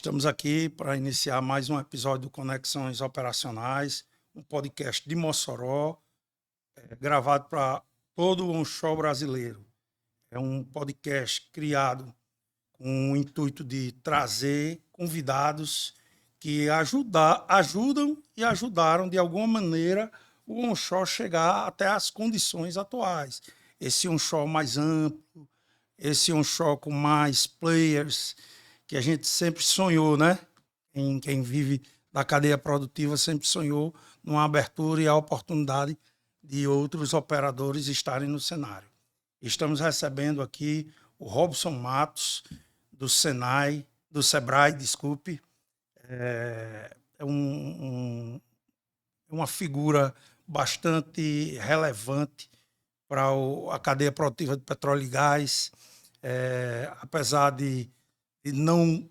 Estamos aqui para iniciar mais um episódio do Conexões Operacionais, um podcast de Mossoró, gravado para todo o onshore brasileiro. É um podcast criado com o intuito de trazer convidados que ajudam e ajudaram de alguma maneira o onshore chegar até as condições atuais. Esse onshore mais amplo, esse onshore com mais players, que a gente sempre sonhou, né? Quem vive da cadeia produtiva sempre sonhou numa abertura e a oportunidade de outros operadores estarem no cenário. Estamos recebendo aqui o Robson Matos, do Senai, do Sebrae, desculpe. É uma figura bastante relevante para a cadeia produtiva de petróleo e gás, apesar de não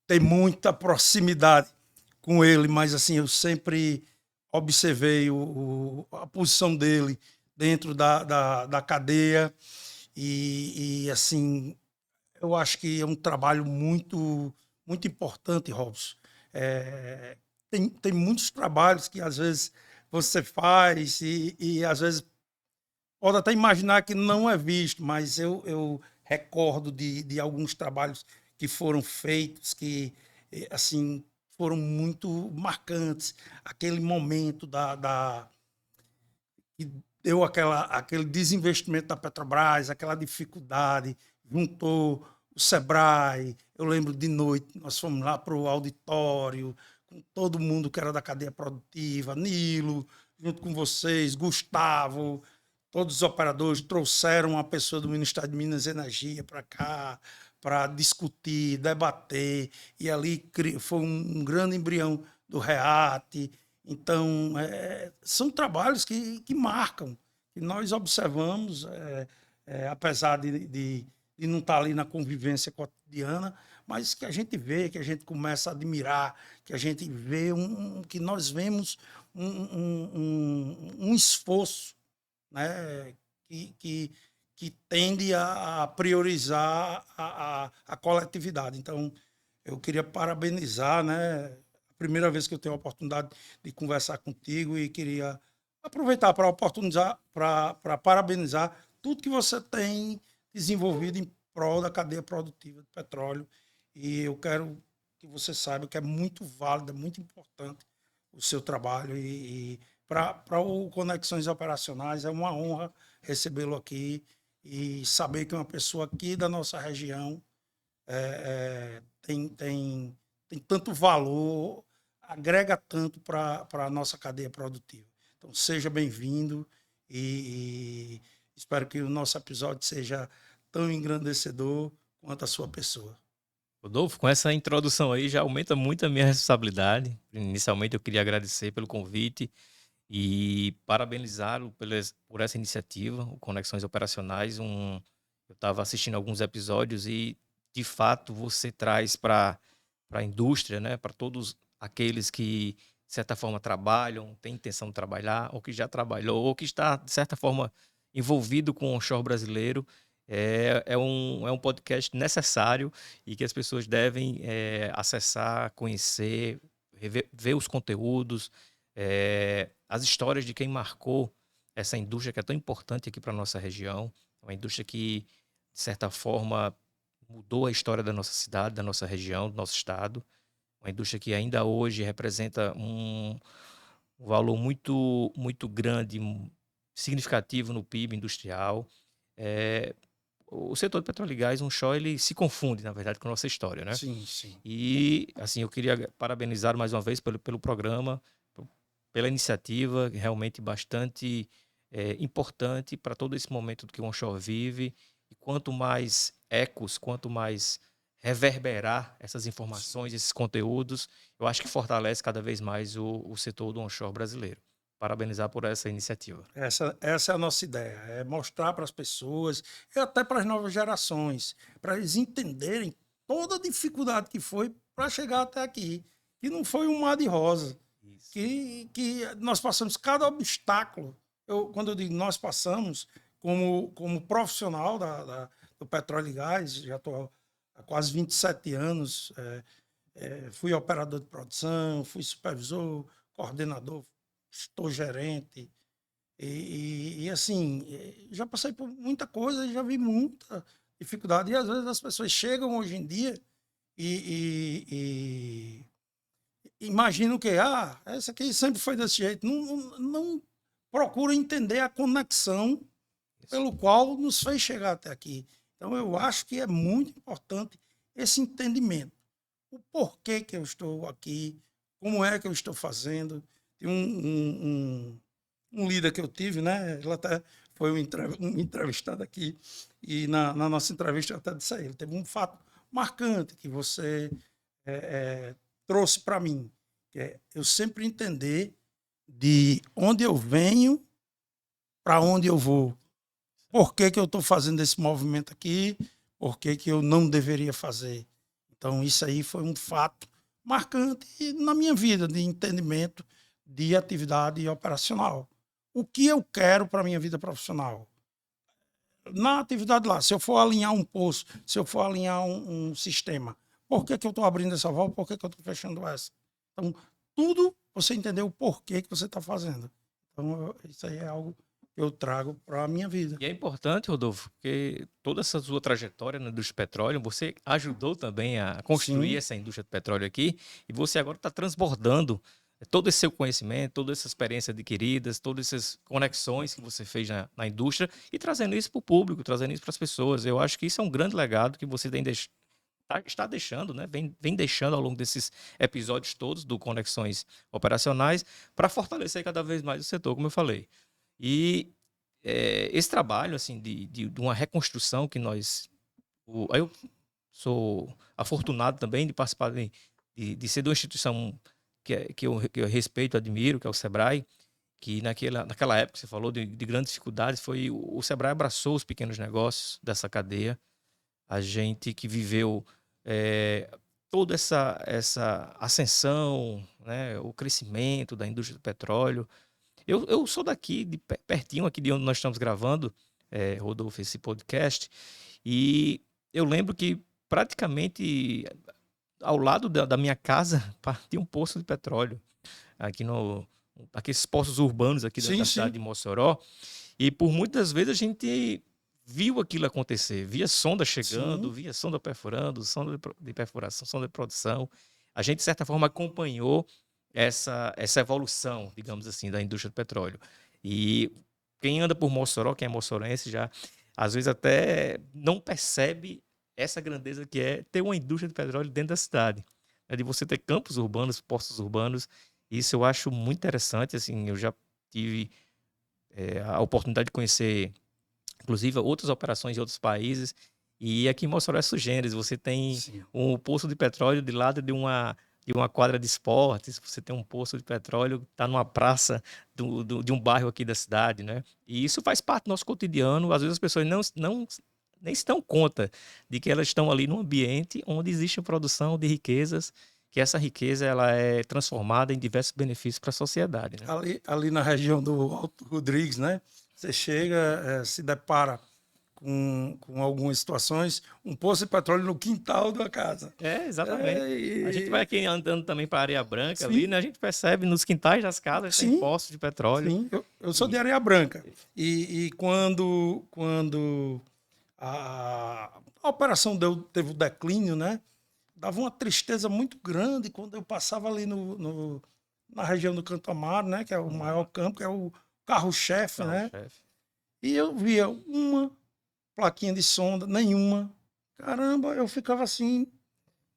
ter muita proximidade com ele, mas assim eu sempre observei a posição dele dentro da cadeia assim eu acho que é um trabalho muito importante, Robson. Tem muitos trabalhos que às vezes você faz e às vezes pode até imaginar que não é visto, mas eu recordo de alguns trabalhos que foram feitos que assim foram muito marcantes. Aquele momento que deu aquele desinvestimento da Petrobras, aquela dificuldade, juntou o Sebrae. Eu lembro de noite, nós fomos lá para o auditório, com todo mundo que era da cadeia produtiva, Nilo, junto com vocês, Gustavo, todos os operadores trouxeram uma pessoa do Ministério de Minas e Energia para cá, para discutir, debater, e ali foi um grande embrião do REAT. Então, são trabalhos que marcam, que nós observamos, apesar de não estar ali na convivência cotidiana, mas que a gente vê, que a gente começa a admirar, que a gente vê, que nós vemos um esforço, né, que tende a priorizar a coletividade. Então, eu queria parabenizar, né? A primeira vez que eu tenho a oportunidade de conversar contigo e queria aproveitar para oportunizar, para parabenizar tudo que você tem desenvolvido em prol da cadeia produtiva de petróleo. E eu quero que você saiba que é muito válido, é muito importante o seu trabalho e para o Conexões Operacionais é uma honra recebê-lo aqui e saber que uma pessoa aqui da nossa região tem tanto valor, agrega tanto para a nossa cadeia produtiva. Então, seja bem-vindo e espero que o nosso episódio seja tão engrandecedor quanto a sua pessoa. Rodolfo, com essa introdução aí já aumenta muito a minha responsabilidade. Inicialmente eu queria agradecer pelo convite e parabenizá-lo por essa iniciativa, o Conexões Operacionais. Eu estava assistindo alguns episódios e, de fato, você traz para a indústria, né, para todos aqueles que, de certa forma, trabalham, têm intenção de trabalhar, ou que já trabalhou, ou que está, de certa forma, envolvido com o onshore brasileiro. É um podcast necessário e que as pessoas devem acessar, conhecer, ver os conteúdos, as histórias de quem marcou essa indústria que é tão importante aqui para a nossa região. Uma indústria que, de certa forma, mudou a história da nossa cidade, da nossa região, do nosso estado. Uma indústria que ainda hoje representa um valor muito grande, significativo no PIB industrial. É, o setor de petróleo e gás, onshore, ele se confunde, na verdade, com a nossa história, né? Sim, sim. E, assim, eu queria parabenizar mais uma vez pelo programa, pela iniciativa, realmente bastante importante para todo esse momento que o onshore vive. E quanto mais ecos, quanto mais reverberar essas informações, esses conteúdos, eu acho que fortalece cada vez mais o setor do onshore brasileiro. Parabenizar por essa iniciativa. Essa é a nossa ideia, é mostrar para as pessoas e até para as novas gerações, para eles entenderem toda a dificuldade que foi para chegar até aqui, que não foi um mar de rosa, Isso. que nós passamos cada obstáculo. Quando eu digo nós passamos, como profissional do petróleo e gás, já estou há quase 27 anos fui operador de produção, fui supervisor, coordenador, estou gerente. E assim, já passei por muita coisa, já vi muita dificuldade. E às vezes as pessoas chegam hoje em dia e imaginam que, essa aqui sempre foi desse jeito. Não procura entender a conexão pelo qual nos fez chegar até aqui. Então, eu acho que é muito importante esse entendimento. O porquê que eu estou aqui, como é que eu estou fazendo. Tem um líder que eu tive, né? Ele até foi um entrevistado aqui, e na nossa entrevista eu até disse a ele, teve um fato marcante que você trouxe para mim, que é eu sempre entender de onde eu venho, para onde eu vou. Por que eu estou fazendo esse movimento aqui? Por que eu não deveria fazer? Então, isso aí foi um fato marcante na minha vida de entendimento de atividade operacional. O que eu quero para a minha vida profissional? Na atividade lá, se eu for alinhar um poço, se eu for alinhar um sistema, por que eu estou abrindo essa válvula? Por que eu estou fechando essa? Então, tudo você entender o porquê que você está fazendo. Então, isso aí é algo que eu trago para a minha vida. E é importante, Rodolfo, porque toda essa sua trajetória na indústria de petróleo, você ajudou também a construir Sim. essa indústria de petróleo aqui, e você agora está transbordando todo esse seu conhecimento, toda essa experiência adquirida, todas essas conexões que você fez na indústria e trazendo isso para o público, trazendo isso para as pessoas. Eu acho que isso é um grande legado que você está deixando, né? Vem deixando ao longo desses episódios todos do Conexões Operacionais para fortalecer cada vez mais o setor, como eu falei. E esse trabalho assim de uma reconstrução que eu sou afortunado também de participar de ser de uma instituição que eu respeito, admiro, que é o Sebrae, que naquela época que você falou de grandes dificuldades, o Sebrae abraçou os pequenos negócios dessa cadeia, a gente que viveu toda essa ascensão, né, o crescimento da indústria do petróleo. Eu sou daqui, pertinho aqui de onde nós estamos gravando, Rodolfo, esse podcast, e eu lembro que praticamente ao lado da minha casa tinha um poço de petróleo, aqui aqueles poços urbanos aqui da Sim, cidade sim. de Mossoró, e por muitas vezes a gente viu aquilo acontecer, via sonda chegando, Sim. via sonda perfurando, sonda de perfuração, sonda de produção. A gente, de certa forma, acompanhou essa evolução, digamos assim, da indústria do petróleo. E quem anda por Mossoró, quem é moçorense, já às vezes até não percebe essa grandeza que é ter uma indústria de petróleo dentro da cidade. De você ter campos urbanos, postos urbanos. Isso eu acho muito interessante. Assim, eu já tive a oportunidade de conhecer, inclusive, outras operações em outros países. E aqui em Mossoró é sui generis. Você tem Sim. um poço de petróleo de lado de uma quadra de esportes, você tem um poço de petróleo, está numa praça de um bairro aqui da cidade, né? E isso faz parte do nosso cotidiano. Às vezes as pessoas nem se dão conta de que elas estão ali num ambiente onde existe a produção de riquezas, que essa riqueza ela é transformada em diversos benefícios para a sociedade, né? Ali na região do Alto Rodrigues, né? Você chega, se depara com algumas situações, um poço de petróleo no quintal da casa. Exatamente. A gente vai aqui andando também para a Areia Branca ali, Sim, né? A gente percebe nos quintais das casas tem sim, poços de petróleo. sim. Eu sou de E, Areia Branca. E quando a operação teve o declínio, né? Dava uma tristeza muito grande quando eu passava ali na região do Canto Amaro, né? Que é o maior campo, que é o carro-chefe, né? carro-chefe. E eu via uma plaquinha de sonda, nenhuma. Caramba, eu ficava assim,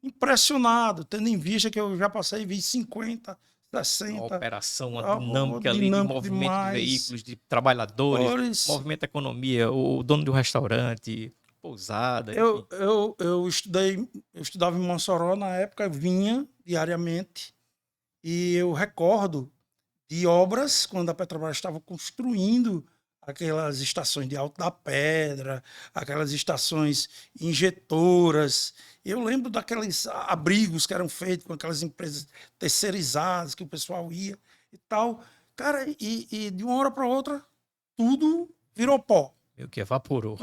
impressionado, tendo em vista que eu já passei e vi 50, Uma 60, operação, uma dinâmica ali de dinâmico movimento de demais. veículos, de trabalhadores, Cores. movimento da economia, o dono de um restaurante, pousada, enfim. Eu estudava em Mossoró na época, vinha diariamente, e eu recordo de obras, quando a Petrobras estava construindo aquelas estações de Alto da Pedra, aquelas estações injetoras. Eu lembro daqueles abrigos que eram feitos com aquelas empresas terceirizadas que o pessoal ia e tal. Cara, e de uma hora para outra, tudo virou pó. Meio que evaporou.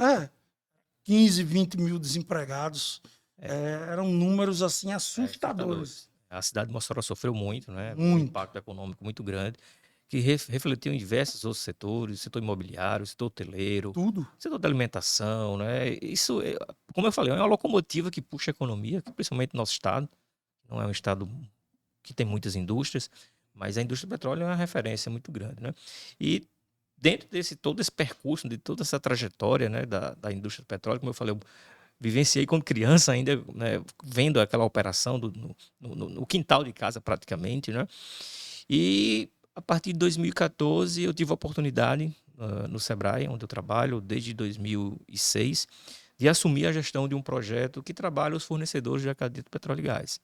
15, 20 mil desempregados. Eram números assim Assustadores. assustadores. A cidade de Mossoró sofreu muito, né? Um Muito. impacto econômico muito grande, que refletiu em diversos outros setores, setor imobiliário, setor hoteleiro, Tudo. setor da alimentação, né? Isso, como eu falei, é uma locomotiva que puxa a economia, principalmente no nosso estado. Não é um estado que tem muitas indústrias, mas a indústria do petróleo é uma referência muito grande, né? E dentro desse todo esse percurso, de toda essa trajetória, né, da indústria do petróleo, como eu falei, eu vivenciei quando criança ainda, né, vendo aquela operação no quintal de casa praticamente, né? E a partir de 2014 eu tive a oportunidade no Sebrae, onde eu trabalho desde 2006, de assumir a gestão de um projeto que trabalha os fornecedores de cadeia de petróleo e gás.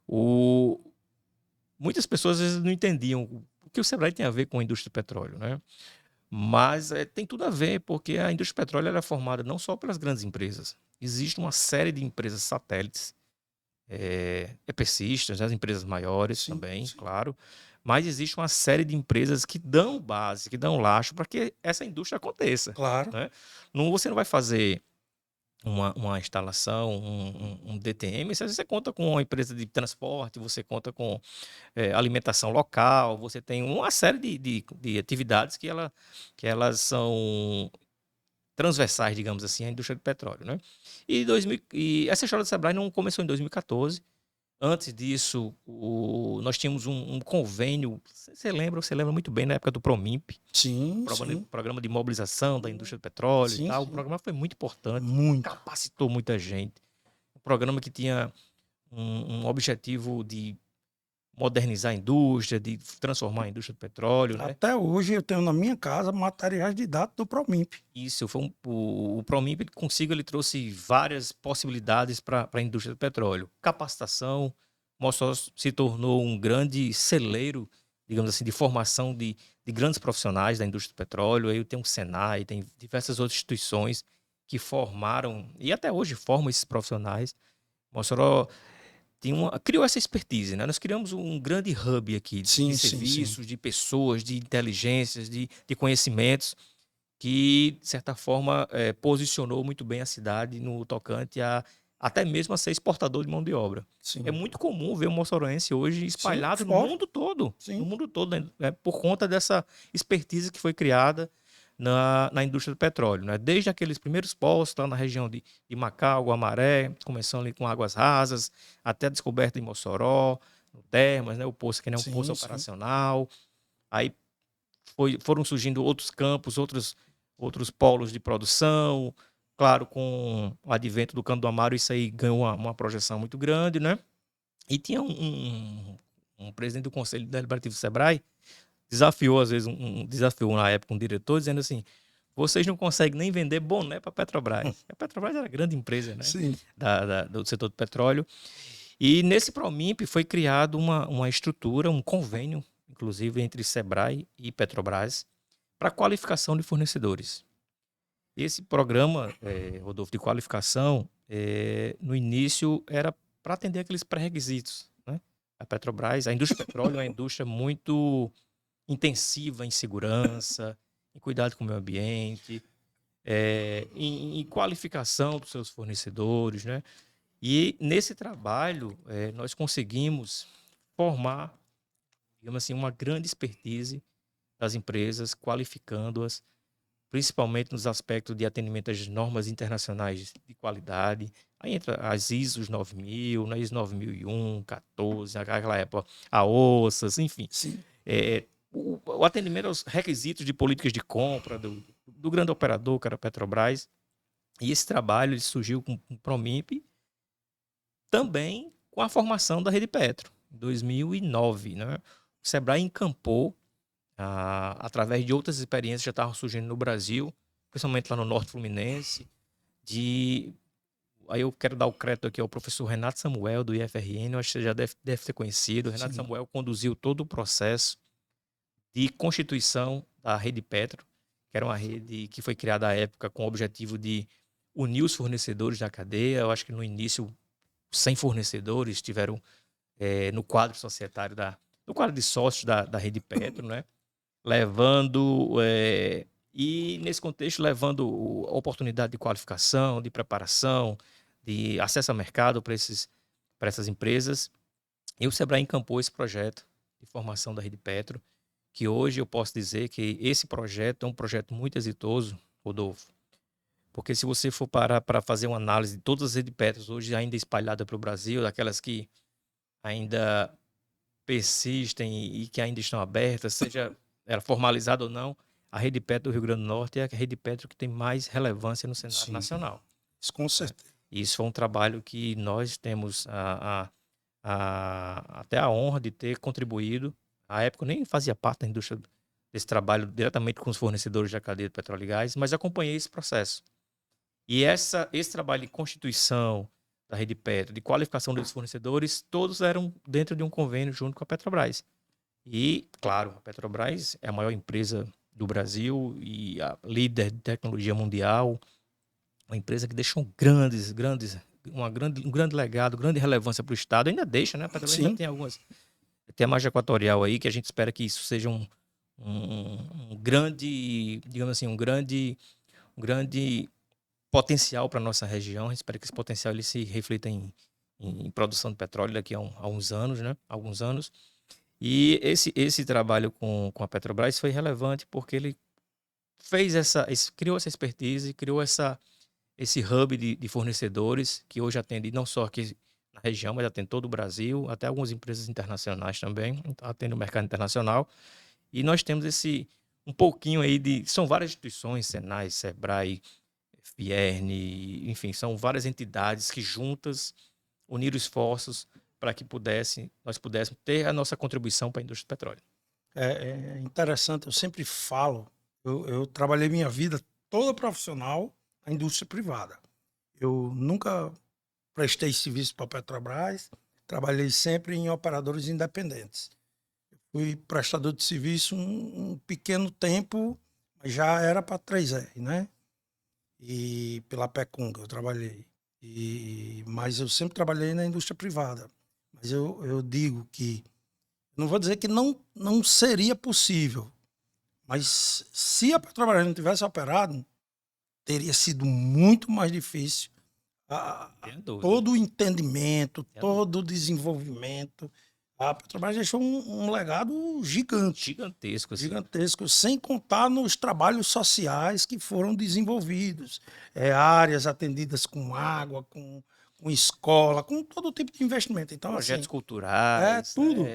O, Muitas pessoas às vezes não entendiam o que o Sebrae tem a ver com a indústria do petróleo, né? Mas tem tudo a ver, porque a indústria do petróleo ela é formada não só pelas grandes empresas. Existe uma série de empresas satélites, EPCistas, né, as empresas maiores Sim, também, sim. claro. Mas existe uma série de empresas que dão base, que dão lastro para que essa indústria aconteça, Claro. né? Não, você não vai fazer uma instalação, um DTM, você conta com uma empresa de transporte, você conta com alimentação local, você tem uma série de atividades que elas são transversais, digamos assim, à indústria do petróleo, né? E essa história do Sebrae não começou em 2014. Antes disso, nós tínhamos um convênio, você lembra muito bem, na época do Promimp, Sim, sim. programa de mobilização da indústria do petróleo e Sim, tal. O sim. programa foi muito importante, Muito. capacitou muita gente. Um programa que tinha um objetivo de modernizar a indústria, de transformar a indústria do petróleo, né? Até hoje eu tenho na minha casa materiais de dados do Promimp. Isso, foi o Promimp consigo, ele trouxe várias possibilidades para a indústria do petróleo. Capacitação, Mossoró se tornou um grande celeiro, digamos assim, de formação de grandes profissionais da indústria do petróleo. Aí tem o Senai, tem diversas outras instituições que formaram, e até hoje formam esses profissionais. Mossoró criou essa expertise, né? Nós criamos um grande hub aqui de Sim, sim, sim. serviços, de pessoas, de inteligências, de conhecimentos, que, de certa forma, posicionou muito bem a cidade no tocante a até mesmo a ser exportador de mão de obra. É Sim. muito comum ver um moçoroense hoje Sim, espalhado fora. no Sim. mundo todo, né, por conta dessa expertise que foi criada na indústria do petróleo, né? Desde aqueles primeiros postos lá na região de Macau, Guamaré, começando ali com Águas Rasas, até a descoberta em Mossoró, no Termas, né? O poço que é um poço Sim, sim. operacional. Aí foram surgindo outros campos, outros polos de produção. Claro, com o advento do Cano do Amaro, isso aí ganhou uma projeção muito grande, né? E tinha um presidente do Conselho Deliberativo do Sebrae, desafiou, às vezes, desafiou na época um diretor, dizendo assim: vocês não conseguem nem vender boné para a Petrobras. A Petrobras era a grande empresa, né? Sim. Do setor do petróleo. E nesse Promimp foi criado uma estrutura, um convênio, inclusive, entre Sebrae e Petrobras, para qualificação de fornecedores. Esse programa, Rodolfo, de qualificação, no início era para atender aqueles pré-requisitos, né? A Petrobras, a indústria do petróleo é uma indústria muito intensiva em segurança, em cuidado com o meio ambiente, em qualificação dos seus fornecedores, né? E nesse trabalho, nós conseguimos formar, digamos assim, uma grande expertise das empresas, qualificando-as, principalmente nos aspectos de atendimento às normas internacionais de qualidade. Aí entra as ISOs 9000, né, ISO 9001, 14, naquela época, a OSAS, enfim. Sim. O atendimento aos requisitos de políticas de compra do grande operador, que era a Petrobras. E esse trabalho ele surgiu com o Promimp, também com a formação da Rede Petro, em 2009. Né? O Sebrae encampou, através de outras experiências que já estavam surgindo no Brasil, principalmente lá no Norte Fluminense, aí eu quero dar o crédito aqui ao professor Renato Samuel, do IFRN, eu acho que você já deve ter conhecido. O Renato Sim. Samuel conduziu todo o processo de constituição da Rede Petro, que era uma rede que foi criada à época com o objetivo de unir os fornecedores da cadeia. Eu acho que no início 100 fornecedores estiveram no quadro societário, no quadro de sócios da Rede Petro, né? Levando, e nesse contexto, levando a oportunidade de qualificação, de preparação, de acesso ao mercado para essas empresas. E o Sebrae encampou esse projeto de formação da Rede Petro, que hoje eu posso dizer que esse projeto é um projeto muito exitoso, Rodolfo. Porque se você for parar para fazer uma análise de todas as Rede Petros hoje ainda espalhadas pelo Brasil, daquelas que ainda persistem e que ainda estão abertas, seja ela formalizada ou não, a Rede Petro do Rio Grande do Norte é a Rede Petro que tem mais relevância no cenário Sim, nacional. isso com certeza. E isso foi um trabalho que nós temos até a honra de ter contribuído. À época eu nem fazia parte da indústria desse trabalho diretamente com os fornecedores da cadeia de petróleo e gás, mas acompanhei esse processo. E esse trabalho de constituição da Rede Petro, de qualificação dos fornecedores, todos eram dentro de um convênio junto com a Petrobras. E, claro, a Petrobras é a maior empresa do Brasil e a líder de tecnologia mundial, uma empresa que deixou um grande legado, grande relevância para o Estado. Ainda deixa, né? A Petrobras ainda Sim, tem algumas. Tem a margem equatorial aí, que a gente espera que isso seja um grande, digamos assim, um grande potencial para a nossa região. A gente espera que esse potencial ele se reflita em produção de petróleo daqui a uns anos, né? Alguns anos. E esse trabalho com a Petrobras foi relevante porque ele fez criou essa expertise, criou esse hub de fornecedores que hoje atende não só aqui na região, mas atende todo o Brasil, até algumas empresas internacionais também, atende o mercado internacional. E nós temos um pouquinho aí são várias instituições, Senai, Sebrae, Fierne, enfim, são várias entidades que juntas uniram esforços para que nós pudéssemos ter a nossa contribuição para a indústria do petróleo. é interessante, eu sempre falo, eu trabalhei minha vida toda profissional na indústria privada. Eu nunca prestei serviço para a Petrobras, trabalhei sempre em operadores independentes. Fui prestador de serviço um pequeno tempo, mas já era para 3R, né? E pela Pecunga eu trabalhei. Mas eu sempre trabalhei na indústria privada. Mas eu digo que, não vou dizer que não seria possível, mas se a Petrobras não tivesse operado, teria sido muito mais difícil todo o entendimento, todo o desenvolvimento. A Petrobras deixou um legado Gigantesco, assim. Gigantesco, sem contar nos trabalhos sociais que foram desenvolvidos. Áreas atendidas com água, com escola, com todo tipo de investimento. Então, Projetos assim, culturais, tudo.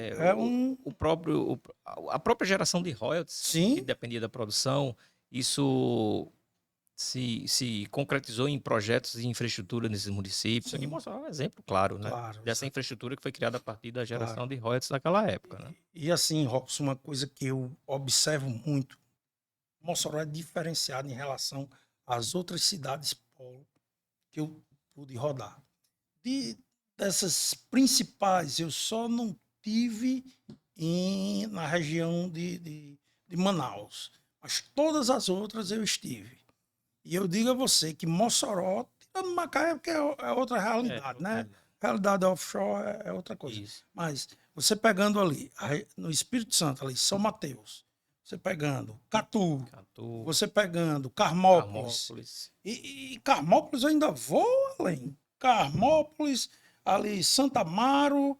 a própria geração de royalties, Sim, que dependia da produção, isso se concretizou em projetos de infraestrutura nesses municípios. Aqui sim, mostra um exemplo claro, né? claro. Dessa infraestrutura que foi criada a partir da geração Claro. de royalties daquela época, né? E assim, Robson, uma coisa que eu observo muito, Mossoró é diferenciado em relação às outras cidades polo que eu pude rodar. Dessas principais, eu só não tive na região de Manaus, mas todas as outras eu estive. E eu digo a você que Mossoró, tirando Macaé, porque é outra realidade, né? Realidade offshore é outra coisa. Isso. Mas você pegando ali, no Espírito Santo, ali, São Mateus, você pegando Catu, você pegando Carmópolis. E Carmópolis eu ainda vou além. Carmópolis, ali Santa Amaro,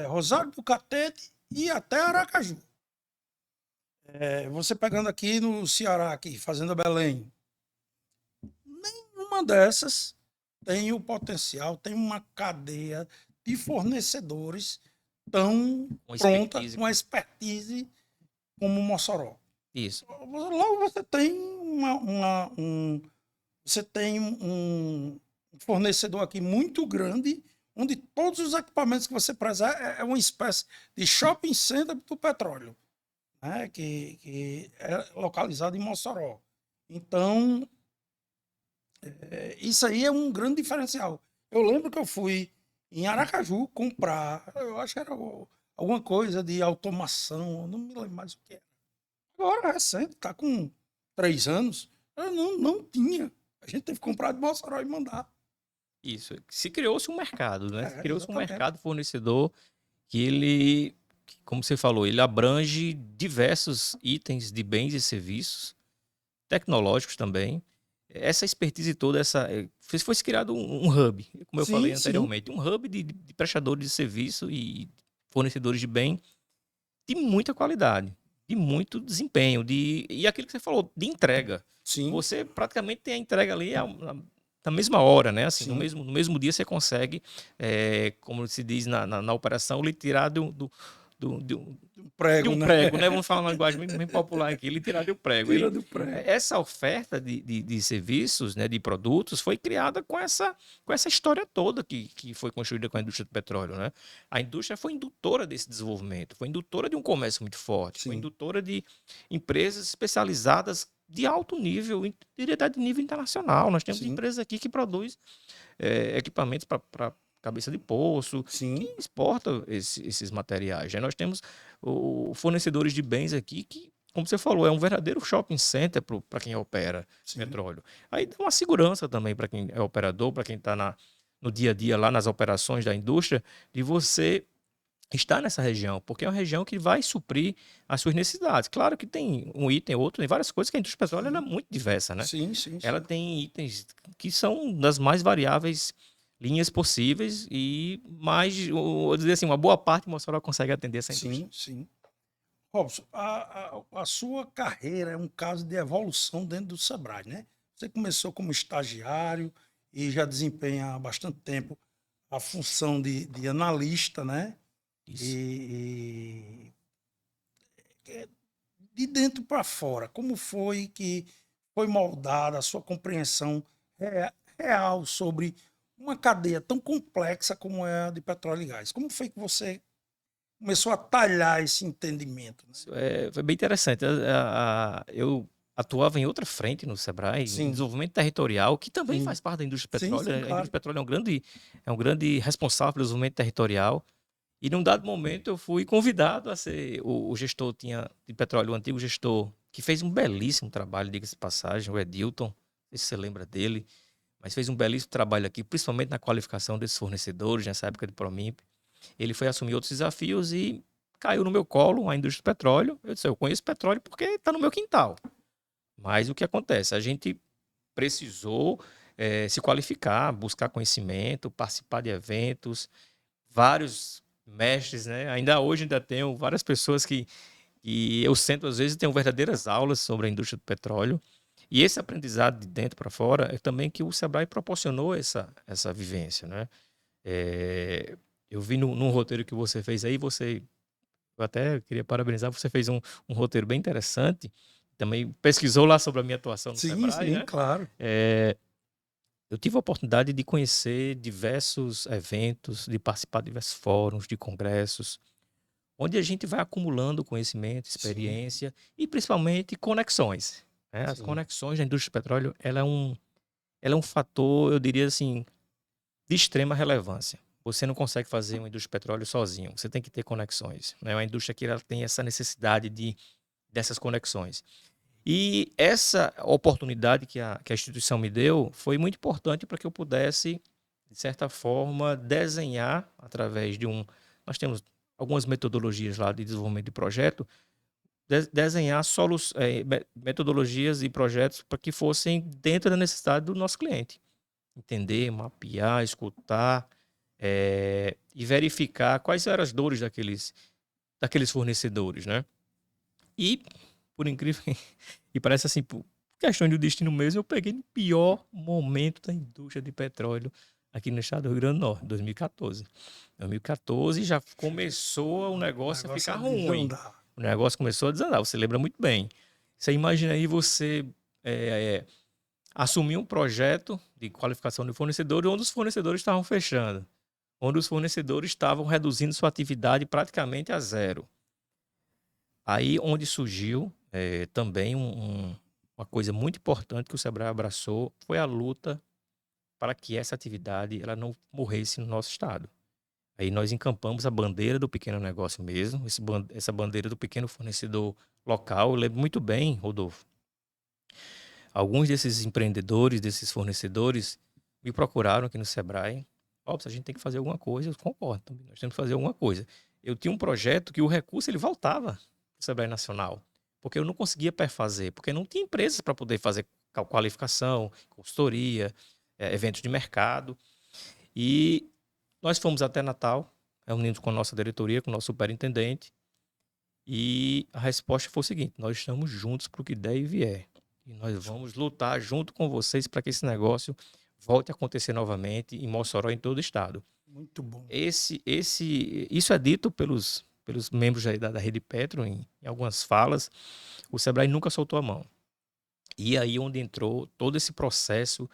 Rosário do Catete e até Aracaju. Você pegando aqui no Ceará, aqui, Fazenda Belém, nenhuma dessas tem o potencial, tem uma cadeia de fornecedores tão pronta, com expertise como Mossoró. Isso. Logo você tem um fornecedor aqui muito grande, onde todos os equipamentos que você precisar é uma espécie de shopping center do petróleo, né? Que é localizado em Mossoró. Então, isso aí é um grande diferencial. Eu lembro que eu fui em Aracaju comprar, eu acho que era alguma coisa de automação, não me lembro mais o que era. Agora, recente, está com 3 anos, eu não tinha. A gente teve que comprar de Mossoró e mandar. Isso. Se criou-se um mercado, né? Criou-se um Exatamente. mercado fornecedor que como você falou, ele abrange diversos itens de bens e serviços, tecnológicos também, essa expertise toda, foi criado um hub, como eu falei Sim, sim, anteriormente, um hub de prestadores de serviço e fornecedores de bem de muita qualidade, de muito desempenho, e aquilo que você falou, de entrega. sim, Você praticamente tem a entrega ali na mesma hora, né? Assim, sim. no mesmo dia você consegue, como se diz na operação, lhe tirar do, do, Um de prego, um né? prego, né? Vamos falar uma linguagem bem popular aqui, ele tirar de um prego. Tira do prego. Essa oferta de serviços, né, de produtos, foi criada com essa história toda que foi construída com a indústria do petróleo, né? A indústria foi indutora desse desenvolvimento, foi indutora de um comércio muito forte, foi Sim, indutora de empresas especializadas de alto nível, diria até de nível internacional. Nós temos sim, empresas aqui que produzem equipamentos para cabeça de poço, que sim, exporta esses materiais, né? Nós temos fornecedores de bens aqui que, como você falou, é um verdadeiro shopping center para quem opera sim. petróleo. Aí dá uma segurança também para quem é operador, para quem está no dia a dia lá nas operações da indústria, de você estar nessa região, porque é uma região que vai suprir as suas necessidades. Claro que tem um item, outro, tem várias coisas que a indústria do petróleo ela é Sim, muito diversa, né? sim, sim, Ela sim. tem itens que são das mais variáveis linhas possíveis e mais, vou dizer assim, uma boa parte de Mossoró consegue atender essa indústria. Sim, sim. Robson, a sua carreira é um caso de evolução dentro do Sebrae, né? Você começou como estagiário e já desempenha há bastante tempo a função de analista, né? Isso. E de dentro para fora, como foi que foi moldada a sua compreensão real sobre uma cadeia tão complexa como é a de petróleo e gás? Como foi que você começou a talhar esse entendimento, né? Foi bem interessante. Eu atuava em outra frente no Sebrae, em Sim, desenvolvimento territorial, que também sim, faz parte da indústria do sim, petróleo, sim, né? A indústria claro. do petróleo é um grande responsável pelo desenvolvimento territorial. E num dado momento eu fui convidado a ser o gestor de petróleo, o antigo gestor, que fez um belíssimo trabalho, diga-se de passagem, o Edilton, não sei se você lembra dele, mas fez um belíssimo trabalho aqui, principalmente na qualificação desses fornecedores, nessa época de Promimp. Ele foi assumir outros desafios e caiu no meu colo a indústria do petróleo. Eu disse, eu conheço petróleo porque está no meu quintal. Mas o que acontece? A gente precisou se qualificar, buscar conhecimento, participar de eventos, vários mestres, né? Ainda tenho várias pessoas que eu sento às vezes e tenho verdadeiras aulas sobre a indústria do petróleo. E esse aprendizado de dentro para fora é também que o Sebrae proporcionou essa vivência, né? É, eu vi num roteiro que você fez aí, eu até queria parabenizar, você fez um roteiro bem interessante, também pesquisou lá sobre a minha atuação no Sim, Sebrae, sim, né? claro. É, eu tive a oportunidade de conhecer diversos eventos, de participar de diversos fóruns, de congressos, onde a gente vai acumulando conhecimento, Sim, experiência e principalmente conexões, né? As sim, conexões da indústria do petróleo, ela é um fator, eu diria assim, de extrema relevância. Você não consegue fazer uma indústria de petróleo sozinho, você tem que ter conexões, né? Uma indústria que ela tem essa necessidade dessas conexões. E essa oportunidade que a instituição me deu foi muito importante para que eu pudesse, de certa forma, desenhar através de um. Nós temos algumas metodologias lá de desenvolvimento de projeto, desenhar metodologias e projetos para que fossem dentro da necessidade do nosso cliente. Entender, mapear, escutar e verificar quais eram as dores daqueles fornecedores, né? E, por incrível e parece assim, por questão de destino mesmo, eu peguei no pior momento da indústria de petróleo aqui no estado do Rio Grande do Norte, 2014. 2014 já começou o o negócio a negócio ficar é ruim. desandar. O negócio começou a desandar, você lembra muito bem. Você imagina aí você assumir um projeto de qualificação de fornecedor onde os fornecedores estavam fechando, onde os fornecedores estavam reduzindo sua atividade praticamente a zero. Aí onde surgiu também uma coisa muito importante que o Sebrae abraçou foi a luta para que essa atividade ela não morresse no nosso estado. Aí nós encampamos a bandeira do pequeno negócio mesmo, essa bandeira do pequeno fornecedor local. Eu lembro muito bem, Rodolfo, alguns desses empreendedores, desses fornecedores, me procuraram aqui no Sebrae. Ó, a gente tem que fazer alguma coisa. Eu concordo também, nós temos que fazer alguma coisa. Eu tinha um projeto que o recurso ele voltava para o Sebrae Nacional, porque eu não conseguia perfazer, porque não tinha empresas para poder fazer qualificação, consultoria, eventos de mercado. E nós fomos até Natal, reunimos com a nossa diretoria, com o nosso superintendente, e a resposta foi o seguinte: nós estamos juntos para o que der e vier. E nós vamos lutar junto com vocês para que esse negócio volte a acontecer novamente em Mossoró e em todo o estado. Muito bom. Isso é dito pelos membros aí da Rede Petro em algumas falas. O Sebrae nunca soltou a mão. E aí onde entrou todo esse processo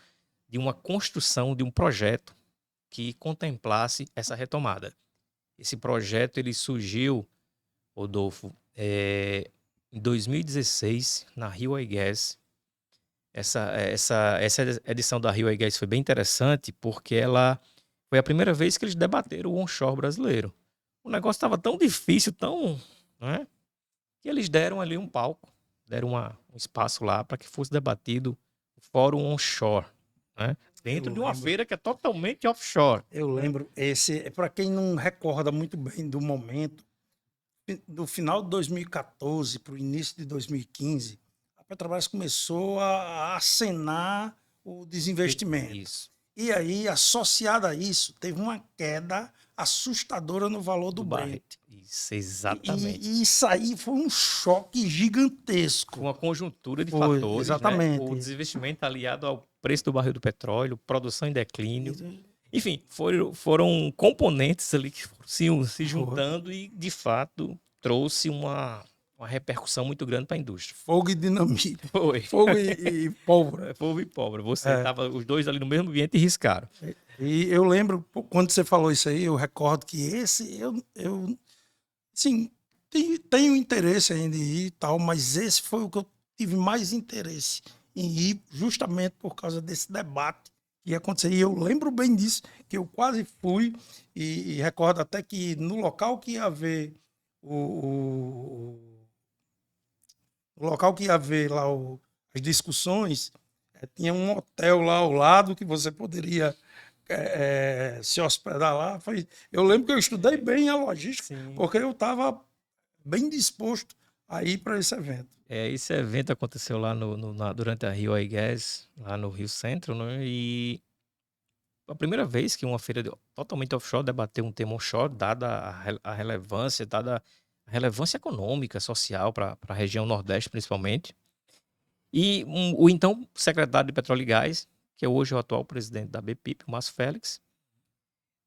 de uma construção de um projeto que contemplasse essa retomada. Esse projeto ele surgiu, Rodolfo, em 2016, na Rio Gas. Essa edição da Rio Gas foi bem interessante porque ela foi a primeira vez que eles debateram o onshore brasileiro. O negócio estava tão difícil, né, que eles deram ali um palco, deram um espaço lá para que fosse debatido o Fórum Onshore, né, dentro de uma feira que é totalmente offshore. Eu lembro, para quem não recorda muito bem do momento, do final de 2014 para o início de 2015, a Petrobras começou a acenar o desinvestimento. Isso. E aí, associada a isso, teve uma queda assustadora no valor do Brent. Isso, exatamente. E isso aí foi um choque gigantesco. Uma conjuntura de fatores, exatamente. Né? O desinvestimento aliado ao preço do barril do petróleo, produção em declínio. Enfim, foram componentes ali que foram se juntando e, de fato, trouxe uma repercussão muito grande para a indústria. Fogo e dinamite. Foi. Fogo e pólvora. Fogo e pólvora. Você estava os dois ali no mesmo ambiente e riscaram. E eu lembro, quando você falou isso aí, eu recordo que eu sim, tenho interesse ainda em ir e tal, mas esse foi o que eu tive mais interesse em ir, justamente por causa desse debate que ia acontecer. E eu lembro bem disso, que eu quase fui, e recordo até que no local que ia haver o local que ia haver lá as discussões, tinha um hotel lá ao lado que você poderia se hospedar lá. Eu lembro que eu estudei bem a logística, sim, porque eu estava bem disposto a ir para esse evento. Esse evento aconteceu lá durante a Rio Gas, lá no Rio Centro, né? E a primeira vez que uma feira totalmente offshore debateu um tema onshore, dada a relevância, dada a relevância econômica, social para a região Nordeste, principalmente. E o então secretário de Petróleo e Gás, que é hoje o atual presidente da BPIP, o Márcio Félix,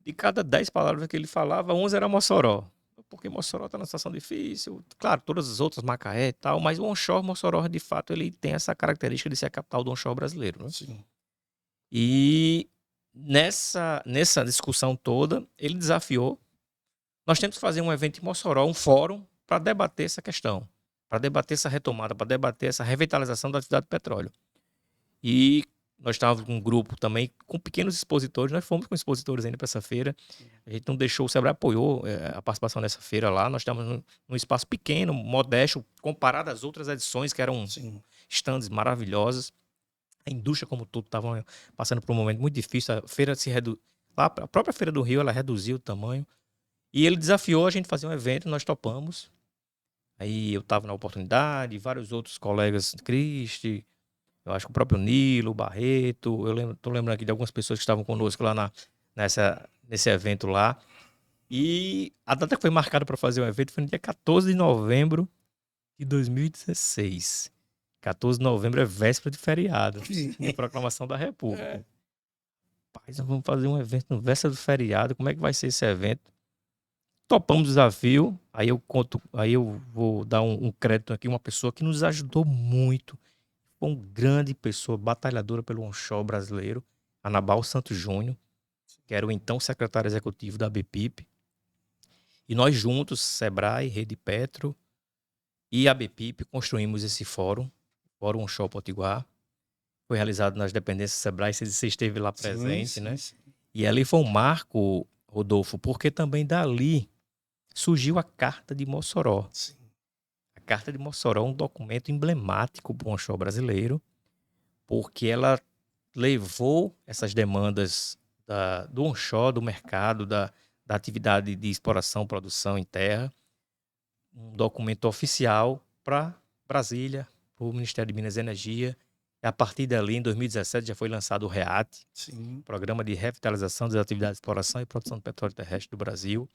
de cada 10 palavras que ele falava, 11 era Mossoró. Porque Mossoró está numa situação difícil. Claro, todas as outras, Macaé e tal, mas o onshore Mossoró, de fato, ele tem essa característica de ser a capital do onshore brasileiro, né? Sim. E nessa discussão toda, ele desafiou. Nós temos que fazer um evento em Mossoró, um fórum, para debater essa questão, para debater essa retomada, para debater essa revitalização da atividade do petróleo. E nós estávamos com um grupo também com pequenos expositores, nós fomos com expositores ainda para essa feira. A gente não deixou, o Sebrae apoiou a participação nessa feira lá. Nós estávamos num espaço pequeno, modesto, comparado às outras edições, que eram stands maravilhosos. A indústria como tudo estava passando por um momento muito difícil. A feira a própria Feira do Rio, ela reduziu o tamanho. E ele desafiou a gente fazer um evento, nós topamos. Aí eu estava na oportunidade, vários outros colegas, Cristi, eu acho que o próprio Nilo, o Barreto, tô lembrando aqui de algumas pessoas que estavam conosco lá nesse evento lá. E a data que foi marcada para fazer o evento foi no dia 14 de novembro de 2016. 14 de novembro é véspera de feriado, de proclamação da República. Nós vamos fazer um evento no véspera do feriado, como é que vai ser esse evento? Topamos o desafio, aí eu vou dar um crédito aqui, uma pessoa que nos ajudou muito, foi uma grande pessoa, batalhadora pelo onshore brasileiro, Anabal Santos Júnior, que era o então secretário executivo da BPIP. E nós juntos, Sebrae, Rede Petro e a BPIP, construímos esse fórum Onshore Potiguar. Foi realizado nas dependências do Sebrae, você esteve lá presente, sim, né? Sim. E ali foi um marco, Rodolfo, porque também dali surgiu a Carta de Mossoró. Sim. A Carta de Mossoró é um documento emblemático para o onshore brasileiro, porque ela levou essas demandas do onshore, do mercado, da atividade de exploração, produção em terra, um documento oficial para Brasília, para o Ministério de Minas e Energia, E a partir dali, em 2017, já foi lançado o REAT, Sim. Programa de Revitalização das Atividades de Exploração e Produção de Petróleo Terrestre do Brasil.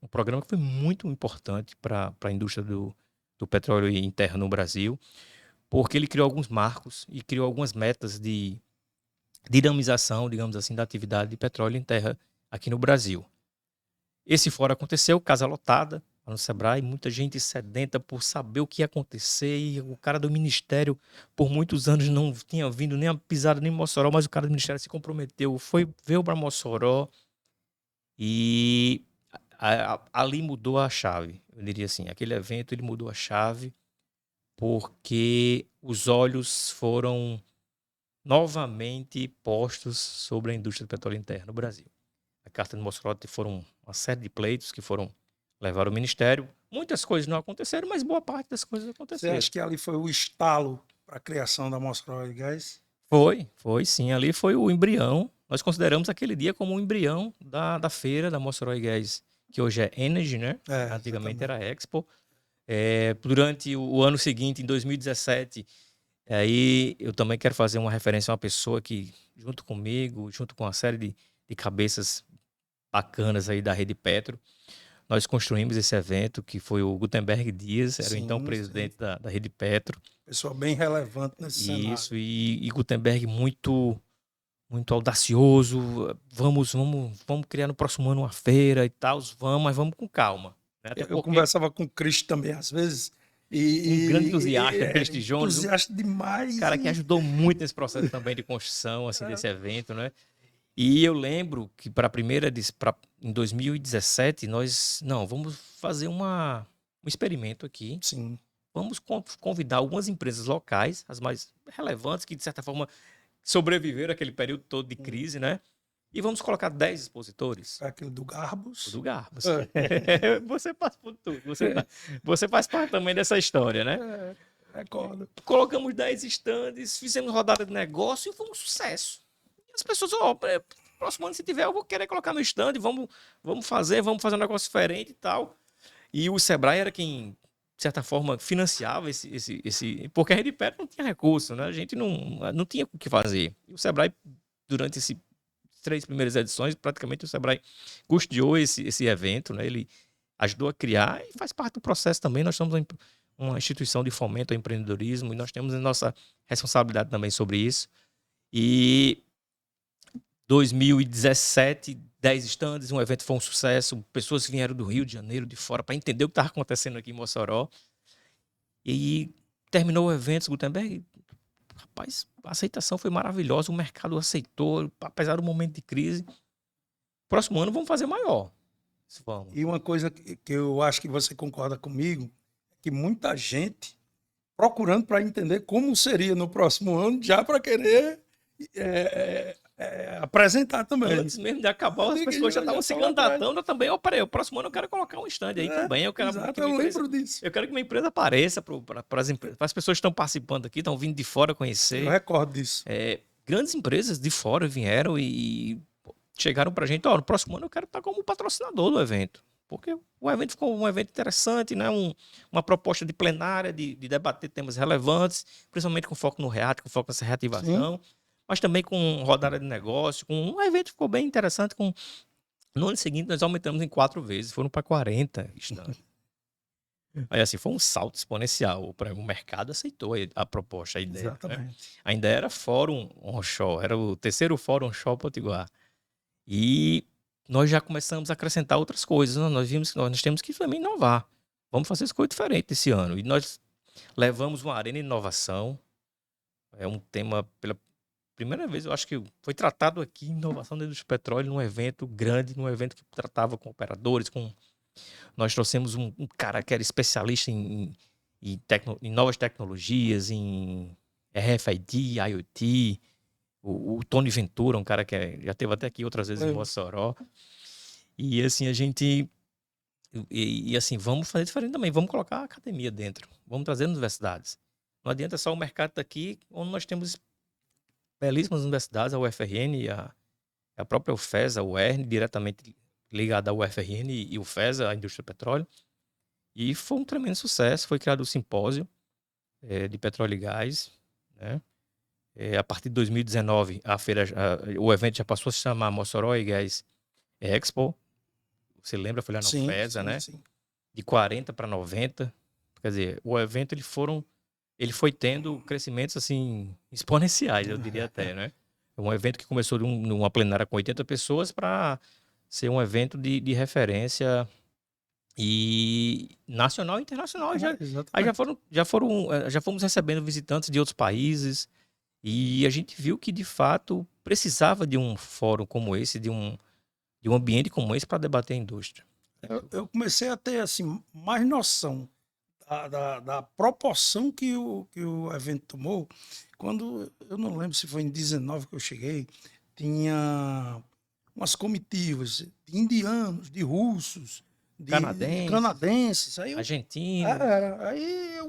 Um programa que foi muito importante para a indústria do petróleo em terra no Brasil, porque ele criou alguns marcos e criou algumas metas de dinamização, digamos assim, da atividade de petróleo em terra aqui no Brasil. Esse fórum aconteceu, casa lotada, lá no Sebrae, muita gente sedenta por saber o que ia acontecer, e o cara do Ministério, por muitos anos, não tinha vindo nem a pisada nem em Mossoró, mas o cara do Ministério se comprometeu, veio para Mossoró e ali mudou a chave, eu diria assim, aquele evento ele mudou a chave, porque os olhos foram novamente postos sobre a indústria do petróleo interno no Brasil. A Carta de Mossoró foram uma série de pleitos que foram levar ao Ministério. Muitas coisas não aconteceram, mas boa parte das coisas Você aconteceram. acha que ali foi o estalo para a criação da Mossoró Oil e Gás? Foi sim. Ali foi o embrião. Nós consideramos aquele dia como o embrião da feira da Mossoró Oil e Gás, que hoje é Energy, né? Antigamente Exatamente. era Expo. Durante o ano seguinte, em 2017, aí eu também quero fazer uma referência a uma pessoa que, junto comigo, junto com uma série de cabeças bacanas aí da Rede Petro, nós construímos esse evento, que foi o Gutenberg Dias, era o então Sim, presidente da Rede Petro. pessoa bem relevante nesse cenário. Isso, e Gutenberg muito audacioso. Vamos criar no próximo ano uma feira e tal, mas vamos com calma. Né? Até Eu porque conversava com o Cristo também, às vezes, um grande entusiasta, Cristo Jones, um entusiasta demais. cara que ajudou muito nesse processo também de construção assim, desse evento, né? E eu lembro que em 2017, vamos fazer um experimento aqui. Sim. Vamos convidar algumas empresas locais, as mais relevantes, que de certa forma sobreviveram àquele período todo de crise, né? E vamos colocar 10 expositores. Aquele do Garbus. Do Garbus. Você passa por tudo. Você faz parte também dessa história, né? Recordo. Colocamos 10 estandes, fizemos rodada de negócio e foi um sucesso. E as pessoas, próximo ano, se tiver, eu vou querer colocar no stand, vamos fazer um negócio diferente e tal. E o Sebrae era quem, de certa forma, financiava esse porque a Rede Petro não tinha recurso, né? A gente não tinha o que fazer. E o Sebrae, durante esses 3 primeiras edições, praticamente o Sebrae custeou esse evento, né? Ele ajudou a criar e faz parte do processo também. Nós somos uma instituição de fomento ao empreendedorismo e nós temos a nossa responsabilidade também sobre isso. E 2017, 10 estandes, um evento foi um sucesso, pessoas vieram do Rio de Janeiro, de fora, para entender o que estava acontecendo aqui em Mossoró. E terminou o evento, Gutenberg, rapaz, a aceitação foi maravilhosa, o mercado aceitou, apesar do momento de crise. Próximo ano vamos fazer maior. Vamos. E uma coisa que eu acho que você concorda comigo, é que muita gente procurando para entender como seria no próximo ano, já para querer apresentar também. Antes mesmo de acabar, as pessoas já estavam se candidatando também. Peraí, o próximo ano eu quero colocar um stand aí também. Exato, eu lembro disso. Eu quero que minha empresa apareça para as empresas, para as pessoas que estão participando aqui, estão vindo de fora conhecer. Eu recordo disso. Grandes empresas de fora vieram e chegaram para a gente, no próximo ano eu quero estar como patrocinador do evento. Porque o evento ficou um evento interessante, né? Uma proposta de plenária, de debater temas relevantes, principalmente com foco no REAT, com foco nessa reativação. Sim. Mas também com rodada de negócio, um evento ficou bem interessante. No ano seguinte, nós aumentamos em 4 vezes, foram para 40 estandes. Aí assim, foi um salto exponencial. O mercado aceitou a proposta, a ideia. Exatamente. Né? Ainda era Fórum Onshore, era o terceiro Fórum Onshore Potiguar. E nós já começamos a acrescentar outras coisas. Nós vimos que nós temos que também inovar. Vamos fazer as coisas diferentes esse ano. E nós levamos uma arena de inovação. É um tema pela primeira vez, eu acho que foi tratado aqui, inovação dentro do petróleo, num evento grande, num evento que tratava com operadores, nós trouxemos um cara que era especialista em novas tecnologias, em RFID, IoT, o Tony Ventura, um cara que já esteve até aqui outras vezes em Mossoró. E assim, assim, vamos fazer diferente também, vamos colocar a academia dentro, vamos trazer universidades. Não adianta só o mercado daqui, onde nós temos belíssimas universidades, a UFRN e a própria UFES, a UERN, diretamente ligada à UFRN e UFES, a indústria do petróleo. E foi um tremendo sucesso. Foi criado o simpósio de petróleo e gás, né? A partir de 2019, o evento já passou a se chamar Mossoró Gas Expo. Você lembra? Foi lá na Sim, UFESA, sim, né? sim. De 40 para 90. Quer dizer, o evento ele foi tendo crescimentos assim exponenciais, eu diria até, né? É um evento que começou numa plenária com 80 pessoas para ser um evento de referência e nacional e internacional. Aí Exatamente. já fomos recebendo visitantes de outros países e a gente viu que de fato precisava de um fórum como esse, de um ambiente como esse para debater a indústria. Eu comecei a ter assim, mais noção da proporção que o evento tomou. Quando, eu não lembro se foi em 19 que eu cheguei, tinha umas comitivas de indianos, de russos, de Canadenses, canadenses. argentinos. Aí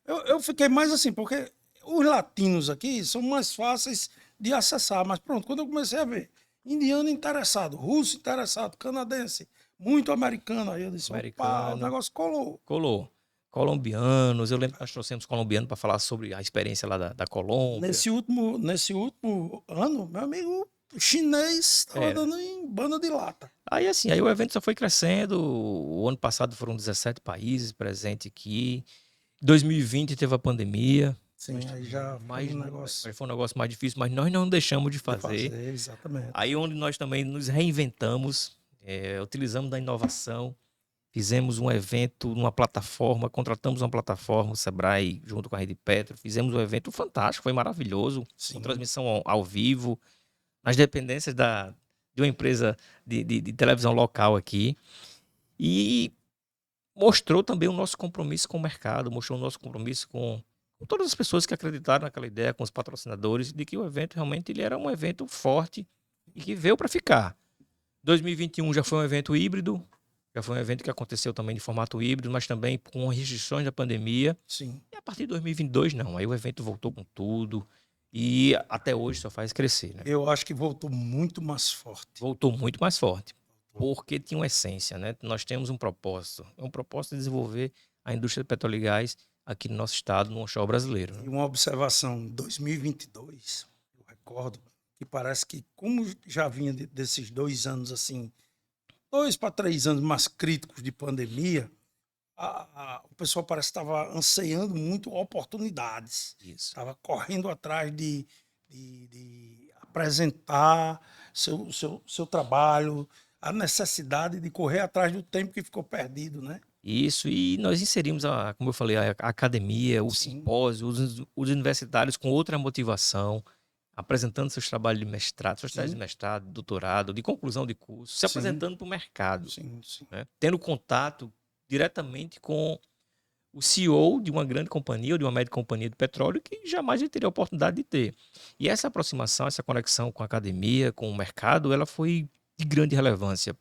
eu fiquei mais assim, porque os latinos aqui são mais fáceis de acessar. Mas pronto, quando eu comecei a ver indiano interessado, russo interessado, canadense, muito americano, aí eu disse, opa, o Americano, negócio colou. colou. Colombianos, eu lembro que nós trouxemos colombiano para falar sobre a experiência lá da Colômbia. Nesse último ano, meu amigo, o chinês estava Era. dando em banda de lata. Aí assim, aí o evento só foi crescendo. O ano passado foram 17 países presentes aqui. 2020 teve a pandemia, Sim, aí já foi um negócio mas foi um negócio mais difícil, mas nós não deixamos de de fazer. fazer, exatamente. Aí onde nós também nos reinventamos, utilizamos da inovação, fizemos um evento numa plataforma, contratamos uma plataforma, o Sebrae, junto com a Rede Petro, fizemos um evento fantástico, foi maravilhoso, com Sim, transmissão ao vivo, nas dependências de uma empresa de televisão local aqui. E mostrou também o nosso compromisso com o mercado, mostrou o nosso compromisso com todas as pessoas que acreditaram naquela ideia, com os patrocinadores, de que o evento realmente ele era um evento forte e que veio para ficar. 2021 já foi um evento híbrido, já foi um evento que aconteceu também de formato híbrido, mas também com restrições da pandemia. sim. E a partir de 2022, não. Aí o evento voltou com tudo e até hoje só faz crescer, né? Eu acho que voltou muito mais forte. Voltou muito mais forte, porque tinha uma essência, né? Nós temos um propósito de desenvolver a indústria de petróleo e gás aqui no nosso estado, no onshore brasileiro, E né? uma observação, 2022, eu recordo, que parece que, como já vinha desses 2 anos assim, 2 para 3 anos mais críticos de pandemia, o pessoal parece que estava anseando muito oportunidades, Isso. estava correndo atrás de apresentar seu trabalho, a necessidade de correr atrás do tempo que ficou perdido, né? Isso, e nós inserimos, como eu falei, a academia, o Sim, simpósio, os universitários com outra motivação, apresentando seus trabalhos de mestrado, seus trabalhos de sim, mestrado, doutorado, de conclusão de curso, se sim, apresentando para o mercado, sim, sim. né? Tendo contato diretamente com o CEO de uma grande companhia ou de uma média companhia de petróleo que jamais ele teria a oportunidade de ter. E essa aproximação, essa conexão com a academia, com o mercado, ela foi de grande relevância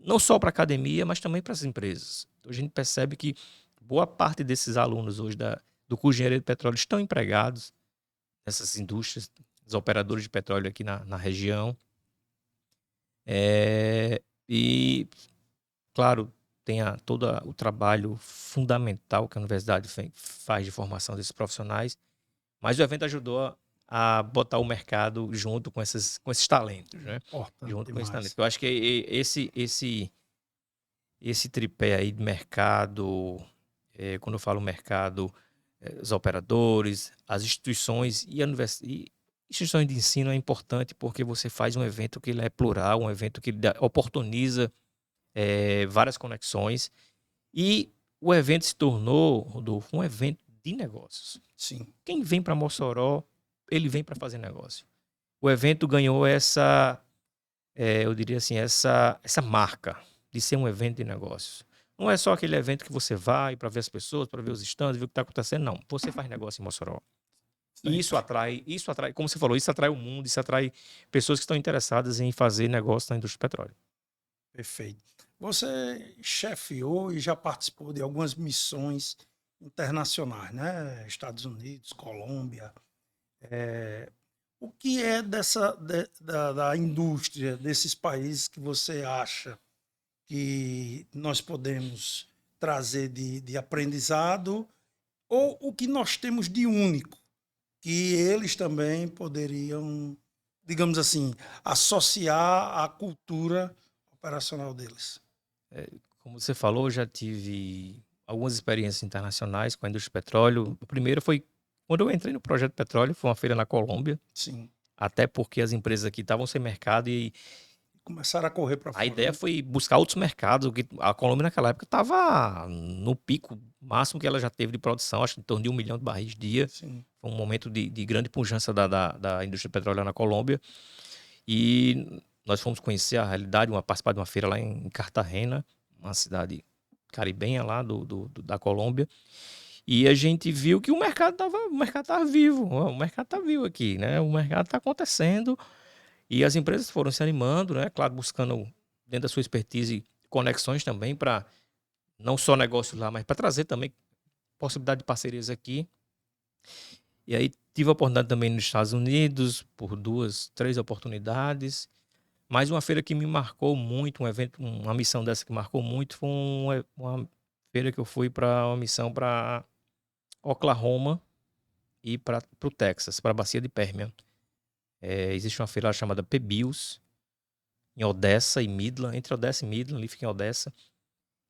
não só para a academia, mas também para as empresas. Então, a gente percebe que boa parte desses alunos hoje do curso de engenharia de petróleo estão empregados nessas indústrias, os operadores de petróleo aqui na região. E, claro, tem todo o trabalho fundamental que a universidade faz de formação desses profissionais, mas o evento ajudou a botar o mercado junto com esses talentos, né? Importante Junto com esses talentos. demais. Eu acho que esse tripé aí de mercado, quando eu falo mercado, os operadores, as instituições e instituições de ensino é importante porque você faz um evento que ele é plural, um evento que oportuniza várias conexões e o evento se tornou, Rodolfo, um evento de negócios. Sim, Quem vem para Mossoró, ele vem para fazer negócio. O evento ganhou eu diria assim, essa marca de ser um evento de negócios. Não é só aquele evento que você vai para ver as pessoas, para ver os stands, ver o que está acontecendo. Não, você faz negócio em Mossoró. E sempre. isso atrai, como você falou, isso atrai o mundo, isso atrai pessoas que estão interessadas em fazer negócio na indústria do petróleo. Perfeito. Você chefiou e já participou de algumas missões internacionais, né? Estados Unidos, Colômbia. O que é da indústria desses países que você acha que nós podemos trazer de aprendizado ou o que nós temos de único que eles também poderiam, digamos assim, associar à cultura operacional deles. Como você falou, eu já tive algumas experiências internacionais com a indústria de petróleo. A primeira foi quando eu entrei no projeto Petróleo, foi uma feira na Colômbia, Sim. até porque as empresas aqui estavam sem mercado e Começaram a correr para a fora. ideia foi buscar outros mercados. A Colômbia naquela época estava no pico máximo que ela já teve de produção, acho que em torno de 1 milhão de barris dia. Sim. Foi um momento de grande pujança da indústria petrolera na Colômbia. E nós fomos conhecer a realidade, participar de uma feira lá em Cartagena, uma cidade caribenha lá da Colômbia. E a gente viu que o mercado estava vivo. O mercado está vivo aqui, né? O mercado está acontecendo. E as empresas foram se animando, né? Claro, buscando, dentro da sua expertise, conexões também para não só negócios lá, mas para trazer também possibilidade de parcerias aqui. E aí tive a oportunidade também nos Estados Unidos, por 2, 3 oportunidades. Mas uma feira que me marcou muito, um evento, uma missão dessa que marcou muito, foi uma feira que eu fui para uma missão para Oklahoma e para o Texas, para a Bacia de Permian. Existe uma feira lá chamada PBIOS, em Odessa e Midland, entre Odessa e Midland, ali fica em Odessa,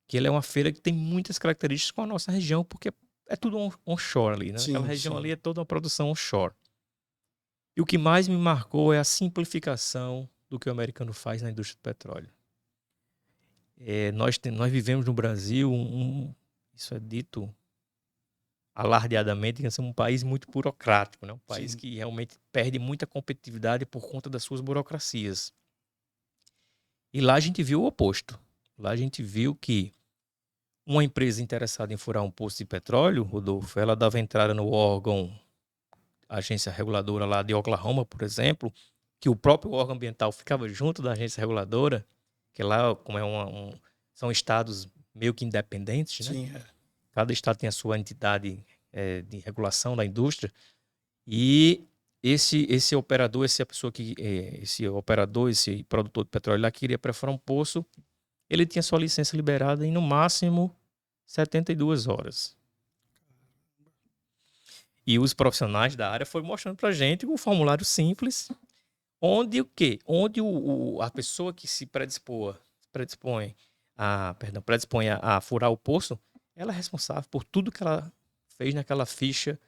que ele é uma feira que tem muitas características com a nossa região, porque é tudo onshore ali, né? Sim, Aquela região sim. ali é toda uma produção onshore. E o que mais me marcou é a simplificação do que o americano faz na indústria do petróleo. Nós vivemos no Brasil, isso é dito alardeadamente, que é um país muito burocrático, né? Um país Sim. que realmente perde muita competitividade por conta das suas burocracias. E lá a gente viu o oposto. Lá a gente viu que uma empresa interessada em furar um poço de petróleo, Rodolfo, ela dava entrada no órgão, a agência reguladora lá de Oklahoma, por exemplo, que o próprio órgão ambiental ficava junto da agência reguladora, que lá, como são estados meio que independentes, né? Sim, Cada estado tem a sua entidade de regulação da indústria. E esse operador, esse produtor de petróleo lá que queria perfurar um poço, ele tinha sua licença liberada em no máximo 72 horas. E os profissionais da área foram mostrando pra gente um formulário simples, onde o quê? Onde a pessoa que se predispõe a furar o poço, ela é responsável por tudo que ela fez naquela ficha,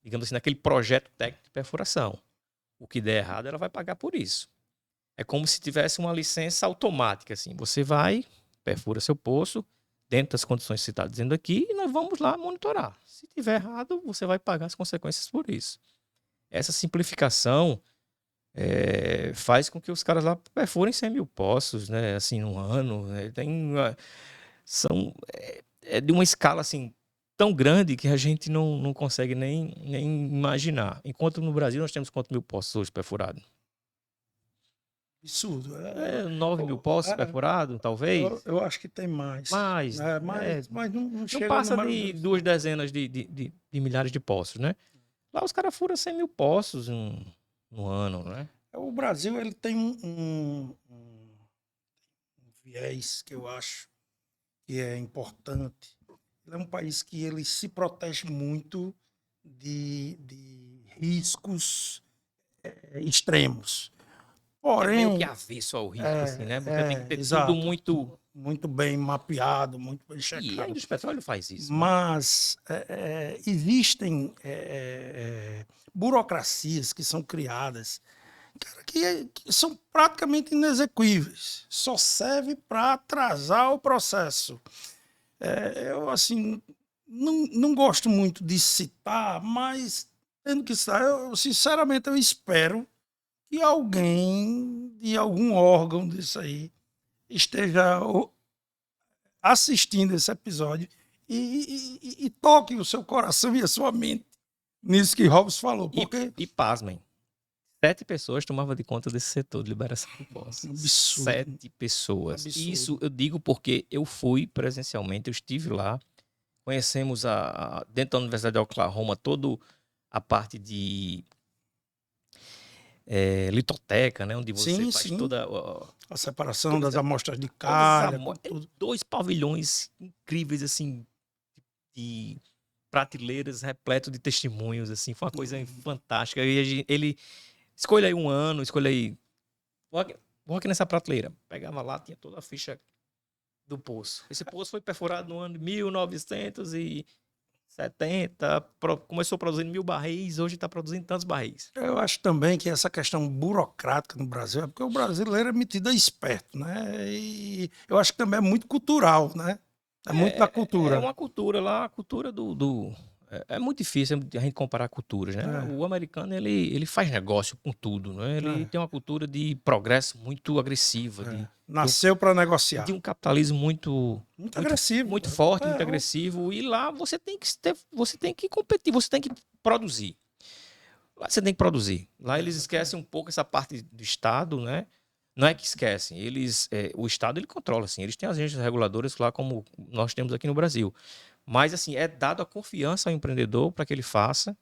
digamos assim, naquele projeto técnico de perfuração. O que der errado, ela vai pagar por isso. É como se tivesse uma licença automática, assim. Você vai, perfura seu poço, dentro das condições que você está dizendo aqui, e nós vamos lá monitorar. Se tiver errado, você vai pagar as consequências por isso. Essa simplificação faz com que os caras lá perfurem 100 mil poços, né? Assim, num ano. Né? É de uma escala, assim, tão grande que a gente não consegue nem imaginar. Enquanto no Brasil nós temos quantos mil poços hoje perfurados? absurdo. 9 mil poços perfurados, talvez? Eu acho que tem mais. Mais. Mas não Não chega ao passa número de deles. 2 dezenas de milhares de poços, né? Lá os caras furam 100 mil poços no ano, né? O Brasil ele tem um viés que eu acho que é importante. Ele é um país que ele se protege muito de riscos extremos. É meio que Porém, avesso ao risco, assim, né? Você tem que ter tudo exato, muito. muito bem mapeado, muito bem E a checado. indústria de petróleo faz isso, né? Mas existem burocracias que são criadas, cara, que são praticamente inexequíveis. Só serve para atrasar o processo. Eu, assim, não gosto muito de citar, mas tendo que citar, sinceramente, eu espero que alguém de algum órgão disso aí esteja assistindo esse episódio e toque o seu coração e a sua mente nisso que Hobbes falou, porque E pasmem, 7 pessoas tomavam de conta desse setor de liberação de poços. é um absurdo. 7 pessoas. Absurdo. Isso eu digo porque eu fui presencialmente, eu estive lá, conhecemos dentro da Universidade de Oklahoma toda a parte de litoteca, né? Onde você Sim, faz sim. toda A separação todas das amostras de todas as calha, amo- tudo. 2 pavilhões incríveis, assim, de prateleiras repleto de testemunhos, assim, foi uma coisa fantástica. E ele escolha aí um ano, escolha aí. Vou aqui nessa prateleira. Pegava lá, tinha toda a ficha do poço. Esse poço foi perfurado no ano de 1970, começou produzindo 1.000 barris, hoje está produzindo tantos barris. Eu acho também que essa questão burocrática no Brasil é porque o brasileiro é metido a esperto, né? E eu acho que também é muito cultural, né? É muito da cultura. É uma cultura lá, a cultura é muito difícil a gente comparar culturas, né? É. O americano, ele faz negócio com tudo, né? Ele tem uma cultura de progresso muito agressiva, Nasceu para negociar. de um capitalismo muito agressivo. muito forte, muito agressivo. E lá você tem que competir, você tem que produzir. Lá você tem que produzir. Lá eles esquecem um pouco essa parte do Estado, né? Não é que esquecem, o Estado ele controla, assim, eles têm agências reguladoras lá como nós temos aqui no Brasil. Mas, assim, é dado a confiança ao empreendedor para que ele faça.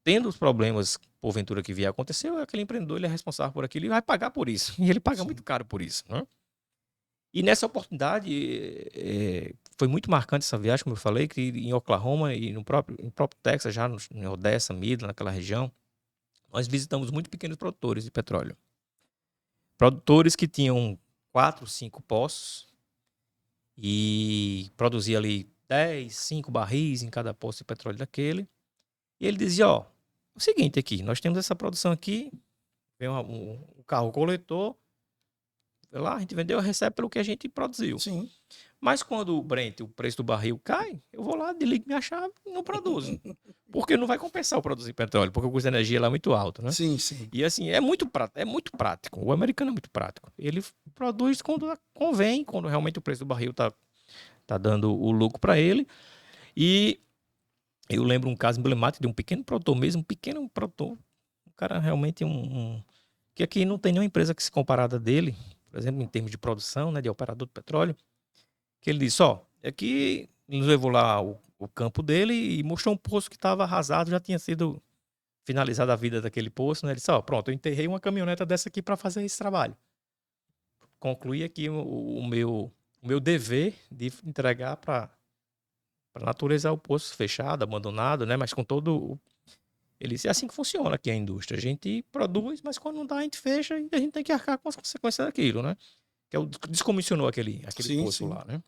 Tendo os problemas, porventura, que vier a acontecer, aquele empreendedor ele é responsável por aquilo e vai pagar por isso. E ele paga muito caro por isso, né? E nessa oportunidade, foi muito marcante essa viagem, como eu falei, que em Oklahoma e no próprio Texas, já em Odessa, Midland, naquela região, nós visitamos muito pequenos produtores de petróleo. Produtores que tinham 4, 5 poços e produzia ali 10, 5 barris em cada poço de petróleo daquele. E ele dizia, ó, o seguinte aqui, nós temos essa produção aqui, vem um carro coletor, lá a gente vendeu, recebe pelo que a gente produziu. Sim. Mas quando o preço do barril cai, eu vou lá, desligo minha chave e não produzo. Porque não vai compensar eu produzir petróleo, porque o custo de energia lá é muito alto, né? Sim, sim. E assim, é muito prático. O americano é muito prático. Ele produz quando convém, quando realmente o preço do barril tá dando o lucro para ele. E eu lembro um caso emblemático de um pequeno produtor mesmo, um pequeno produtor. Um cara realmente que aqui não tem nenhuma empresa que se comparada dele, por exemplo, em termos de produção, né, de operador de petróleo, que ele disse, ó, aqui nos levou lá o campo dele e mostrou um poço que estava arrasado, já tinha sido finalizada a vida daquele poço, né? Ele disse, ó, pronto, eu enterrei uma caminhoneta dessa aqui para fazer esse trabalho. Concluí aqui o meu dever de entregar para a natureza o poço fechado, abandonado, né? Mas com todo... Ele disse, é assim que funciona aqui a indústria. A gente produz, mas quando não dá, a gente fecha e a gente tem que arcar com as consequências daquilo, né? Que é o descomissionou aquele poço lá, né?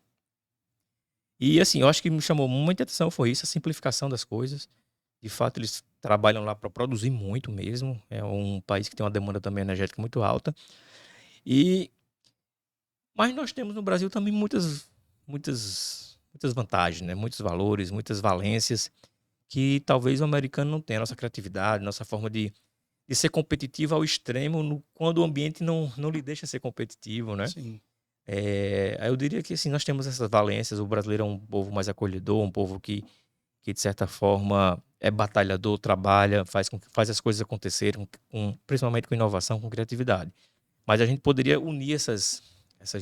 E assim, eu acho que me chamou muita atenção foi isso, a simplificação das coisas. De fato, eles trabalham lá para produzir muito mesmo. É um país que tem uma demanda também energética muito alta. Mas nós temos no Brasil também muitas vantagens, né? Muitos valores, muitas valências que talvez o americano não tenha. Nossa criatividade, nossa forma de ser competitivo ao extremo quando o ambiente não lhe deixa ser competitivo, né? Sim. Eu diria que assim, nós temos essas valências. O brasileiro é um povo mais acolhedor, um povo que de certa forma é batalhador, trabalha, faz as coisas acontecerem, principalmente com inovação, com criatividade. Mas a gente poderia unir essas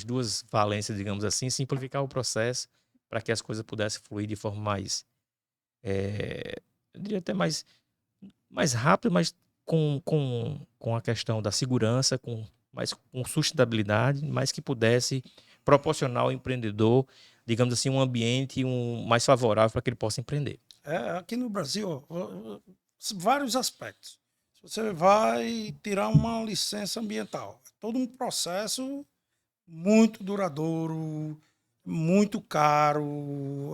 duas valências, digamos assim, simplificar o processo para que as coisas pudessem fluir de forma mais, eu diria até mais rápida, mas com a questão da segurança, com sustentabilidade, mas que pudesse proporcionar ao empreendedor, digamos assim, um ambiente mais favorável para que ele possa empreender. Aqui no Brasil, vários aspectos. Você vai tirar uma licença ambiental. É todo um processo muito duradouro, muito caro.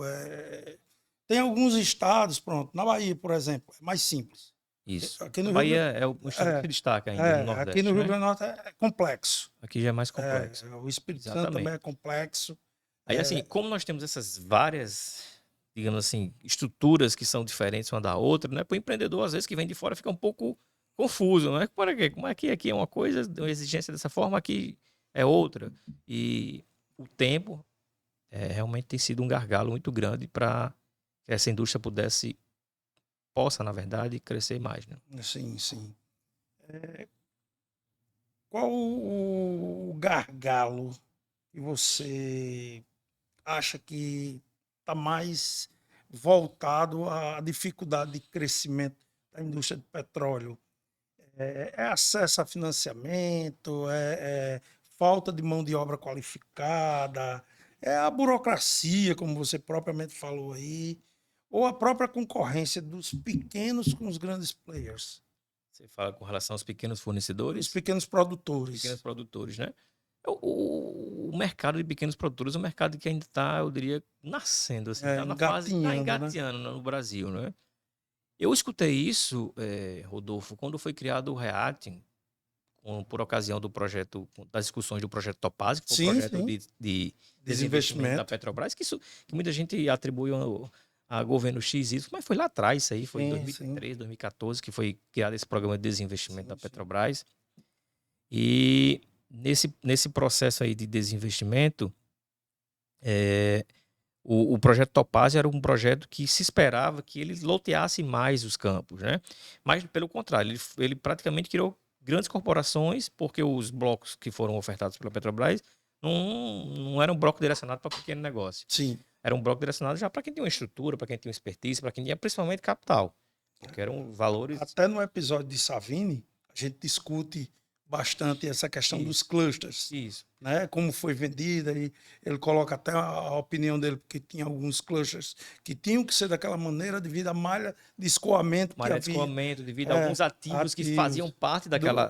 Tem alguns estados, pronto, na Bahia, por exemplo, é mais simples. Isso. Aqui no Bahia é o estado que se destaca ainda no Nordeste. Aqui no Rio né? Grande do Norte é complexo. Aqui já é mais complexo. O Espírito Santo também é complexo. Aí, assim, como nós temos essas várias, digamos assim, estruturas que são diferentes uma da outra, né? Para o empreendedor, às vezes, que vem de fora, fica um pouco confuso, né? Por quê? Como é que aqui é uma coisa, uma exigência dessa forma, aqui é outra. E o tempo realmente tem sido um gargalo muito grande para que essa indústria possa, na verdade, crescer mais, né? Sim, sim. Qual o gargalo que você acha que está mais voltado à dificuldade de crescimento da indústria de petróleo? É acesso a financiamento, falta de mão de obra qualificada, é a burocracia, como você propriamente falou aí. ou a própria concorrência dos pequenos com os grandes players, Você fala com relação aos pequenos os fornecedores, pequenos pequenos produtores. produtores, né? O mercado de pequenos produtores é um mercado que ainda está, eu diria, nascendo, assim, está na fase, está Engatinhando, né? engateando no Brasil, né? Eu escutei isso, Rodolfo, quando foi criado o React, por ocasião do projeto, das discussões do projeto Topaz, que foi o Sim, projeto sim. de desinvestimento da Desinvestimento. Petrobras, que muita gente atribui a governo XY, mas foi lá atrás, isso aí foi em Sim, sim, 2013, 2014, que foi criado esse programa de desinvestimento da sim, sim. Petrobras. E nesse processo aí de desinvestimento, é, o projeto Topaz era um projeto que se esperava que ele loteasse mais os campos, né? Mas, pelo contrário, ele praticamente criou grandes corporações, porque os blocos que foram ofertados pela Petrobras não eram um bloco direcionado para pequeno negócio. Sim. Era um bloco direcionado já para quem tinha uma estrutura, para quem tinha uma expertise, para quem tinha principalmente capital, porque eram valores. Até no episódio de Savini, a gente discute bastante essa questão dos Isso, clusters, isso. né? Como foi vendida, e ele coloca até a opinião dele, porque tinha alguns clusters que tinham que ser daquela maneira devido à malha de escoamento que Maré de havia. escoamento, devido a É, alguns ativos que faziam ativos. parte daquela.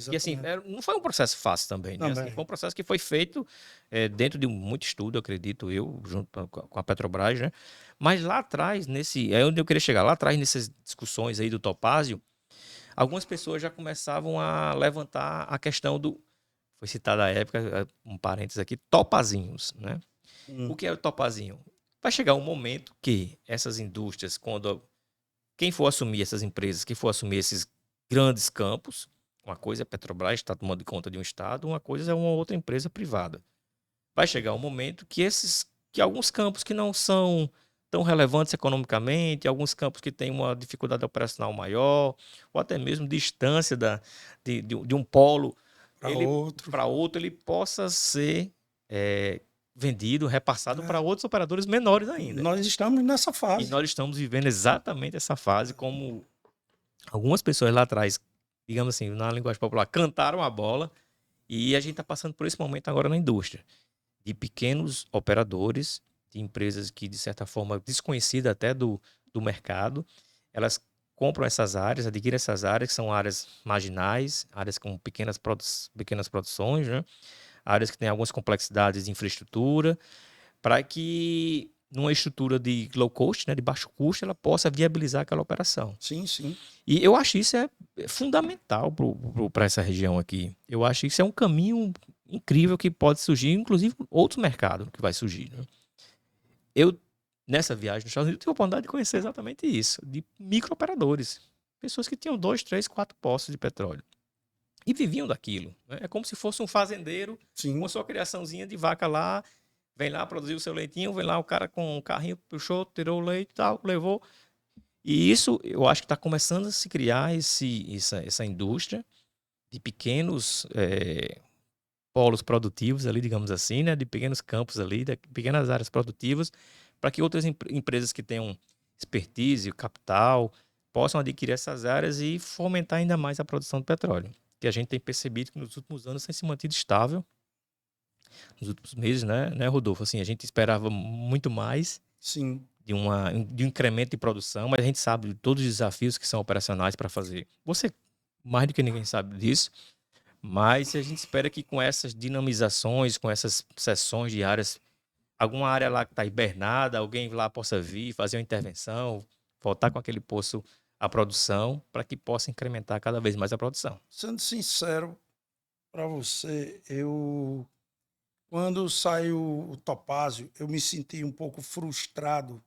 Que assim, Exatamente. não foi um processo fácil também, né? Assim, foi Também. um processo que foi feito dentro de muito estudo, acredito eu, junto com a Petrobras, né? Mas lá atrás, é onde eu queria chegar, lá atrás, nessas discussões aí do Topázio, algumas pessoas já começavam a levantar a questão do. Foi citada à época, um parênteses aqui, topazinhos, né? O Hum, que é o topazinho? Vai chegar um momento que essas indústrias, quando quem for assumir essas empresas, quem for assumir esses grandes campos, uma coisa é a Petrobras está tomando conta de um estado, uma coisa é uma outra empresa privada. Vai chegar um momento que alguns campos que não são tão relevantes economicamente, alguns campos que têm uma dificuldade operacional maior, ou até mesmo distância de um polo, para ele outro. para outro, ele possa ser eh, vendido, repassado para É, outros operadores menores ainda. nós estamos nessa E fase. nós estamos vivendo exatamente essa fase, como algumas pessoas lá atrás, digamos assim, na linguagem popular, cantaram a bola, e a gente está passando por esse momento agora na indústria, de pequenos operadores, de empresas que, de certa forma, desconhecidas até do mercado, elas compram essas áreas, adquirem essas áreas, que são áreas marginais, áreas com pequenas produções, né? Áreas que têm algumas complexidades de infraestrutura, para que numa estrutura de low cost, né, de baixo custo, ela possa viabilizar aquela operação. Sim, sim. E eu acho isso fundamental para essa região aqui. Eu acho isso é um caminho incrível que pode surgir, inclusive outros mercados que vai surgir, né? Eu, nessa viagem nos Estados Unidos, tive a oportunidade de conhecer exatamente isso, de microoperadores. Pessoas que tinham 2, 3, 4 poços de petróleo. E viviam daquilo, né? É como se fosse um fazendeiro com Sim. sua criaçãozinha de vaca lá, vem lá produzir o seu leitinho, vem lá o cara com um carrinho, puxou, tirou o leite e tal, levou. E isso eu acho que está começando a se criar essa indústria de pequenos polos produtivos ali, digamos assim, né? De pequenos campos ali, de pequenas áreas produtivas, para que outras empresas que tenham expertise, capital, possam adquirir essas áreas e fomentar ainda mais a produção de petróleo. Que a gente tem percebido que nos últimos anos tem se mantido estável, nos últimos meses, né, Rodolfo? Assim, a gente esperava muito mais Sim. de um incremento de produção, mas a gente sabe de todos os desafios que são operacionais para fazer. Você, mais do que ninguém, sabe disso, mas a gente espera que com essas dinamizações, com essas sessões diárias, alguma área lá que está hibernada, alguém lá possa vir, fazer uma intervenção, voltar com aquele poço à produção, para que possa incrementar cada vez mais a produção. Sendo sincero para você, quando saiu o Topázio, eu me senti um pouco frustrado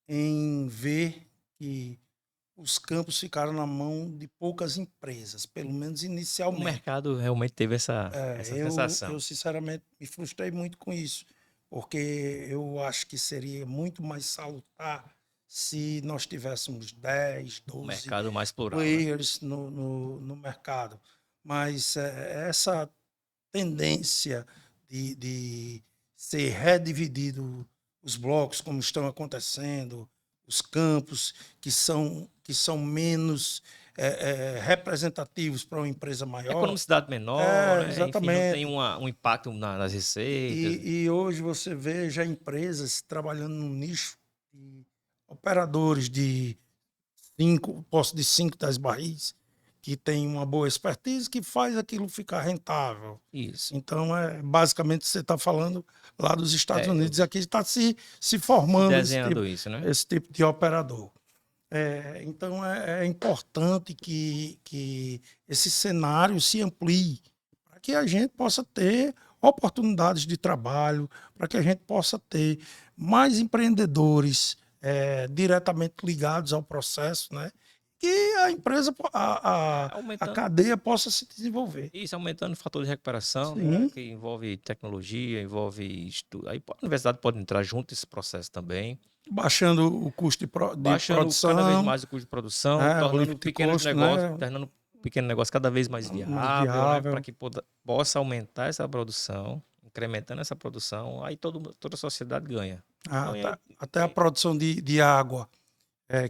em ver que os campos ficaram na mão de poucas empresas, pelo menos O inicialmente. mercado realmente teve essa Eu sensação. sinceramente me frustrei muito com isso, porque eu acho que seria muito mais salutar se nós tivéssemos 10, O 12 mercado mais plural, né? players no mercado. Mas essa tendência de ser redividido os blocos, como estão acontecendo, os campos que são menos representativos para uma empresa maior. Economicidade menor, É, né? Enfim, não tem exatamente. um impacto nas receitas. E hoje você vê já empresas trabalhando no nicho de operadores de 5, 10 barris, que tem uma boa expertise, que faz aquilo ficar rentável. Isso. Então, basicamente, você está falando lá dos Estados É, Unidos, e aqui está se se formando desenhando isso, né? esse tipo de operador. Então, é importante que esse cenário se amplie, para que a gente possa ter oportunidades de trabalho, para que a gente possa ter mais empreendedores diretamente ligados ao processo, né? Que a empresa, a Aumentando. cadeia possa se desenvolver. Isso, aumentando o fator de recuperação, né? Sim, Que envolve tecnologia, envolve estudo. Aí a universidade pode entrar junto nesse processo também, baixando o custo de baixando cada vez produção, mais o custo de produção, né? O tornando lift cost, né? o pequeno negócio cada vez mais Mais viável, né? Para viável. que possa aumentar essa produção, incrementando essa produção, aí toda a sociedade ganha. Então, Até a produção de água,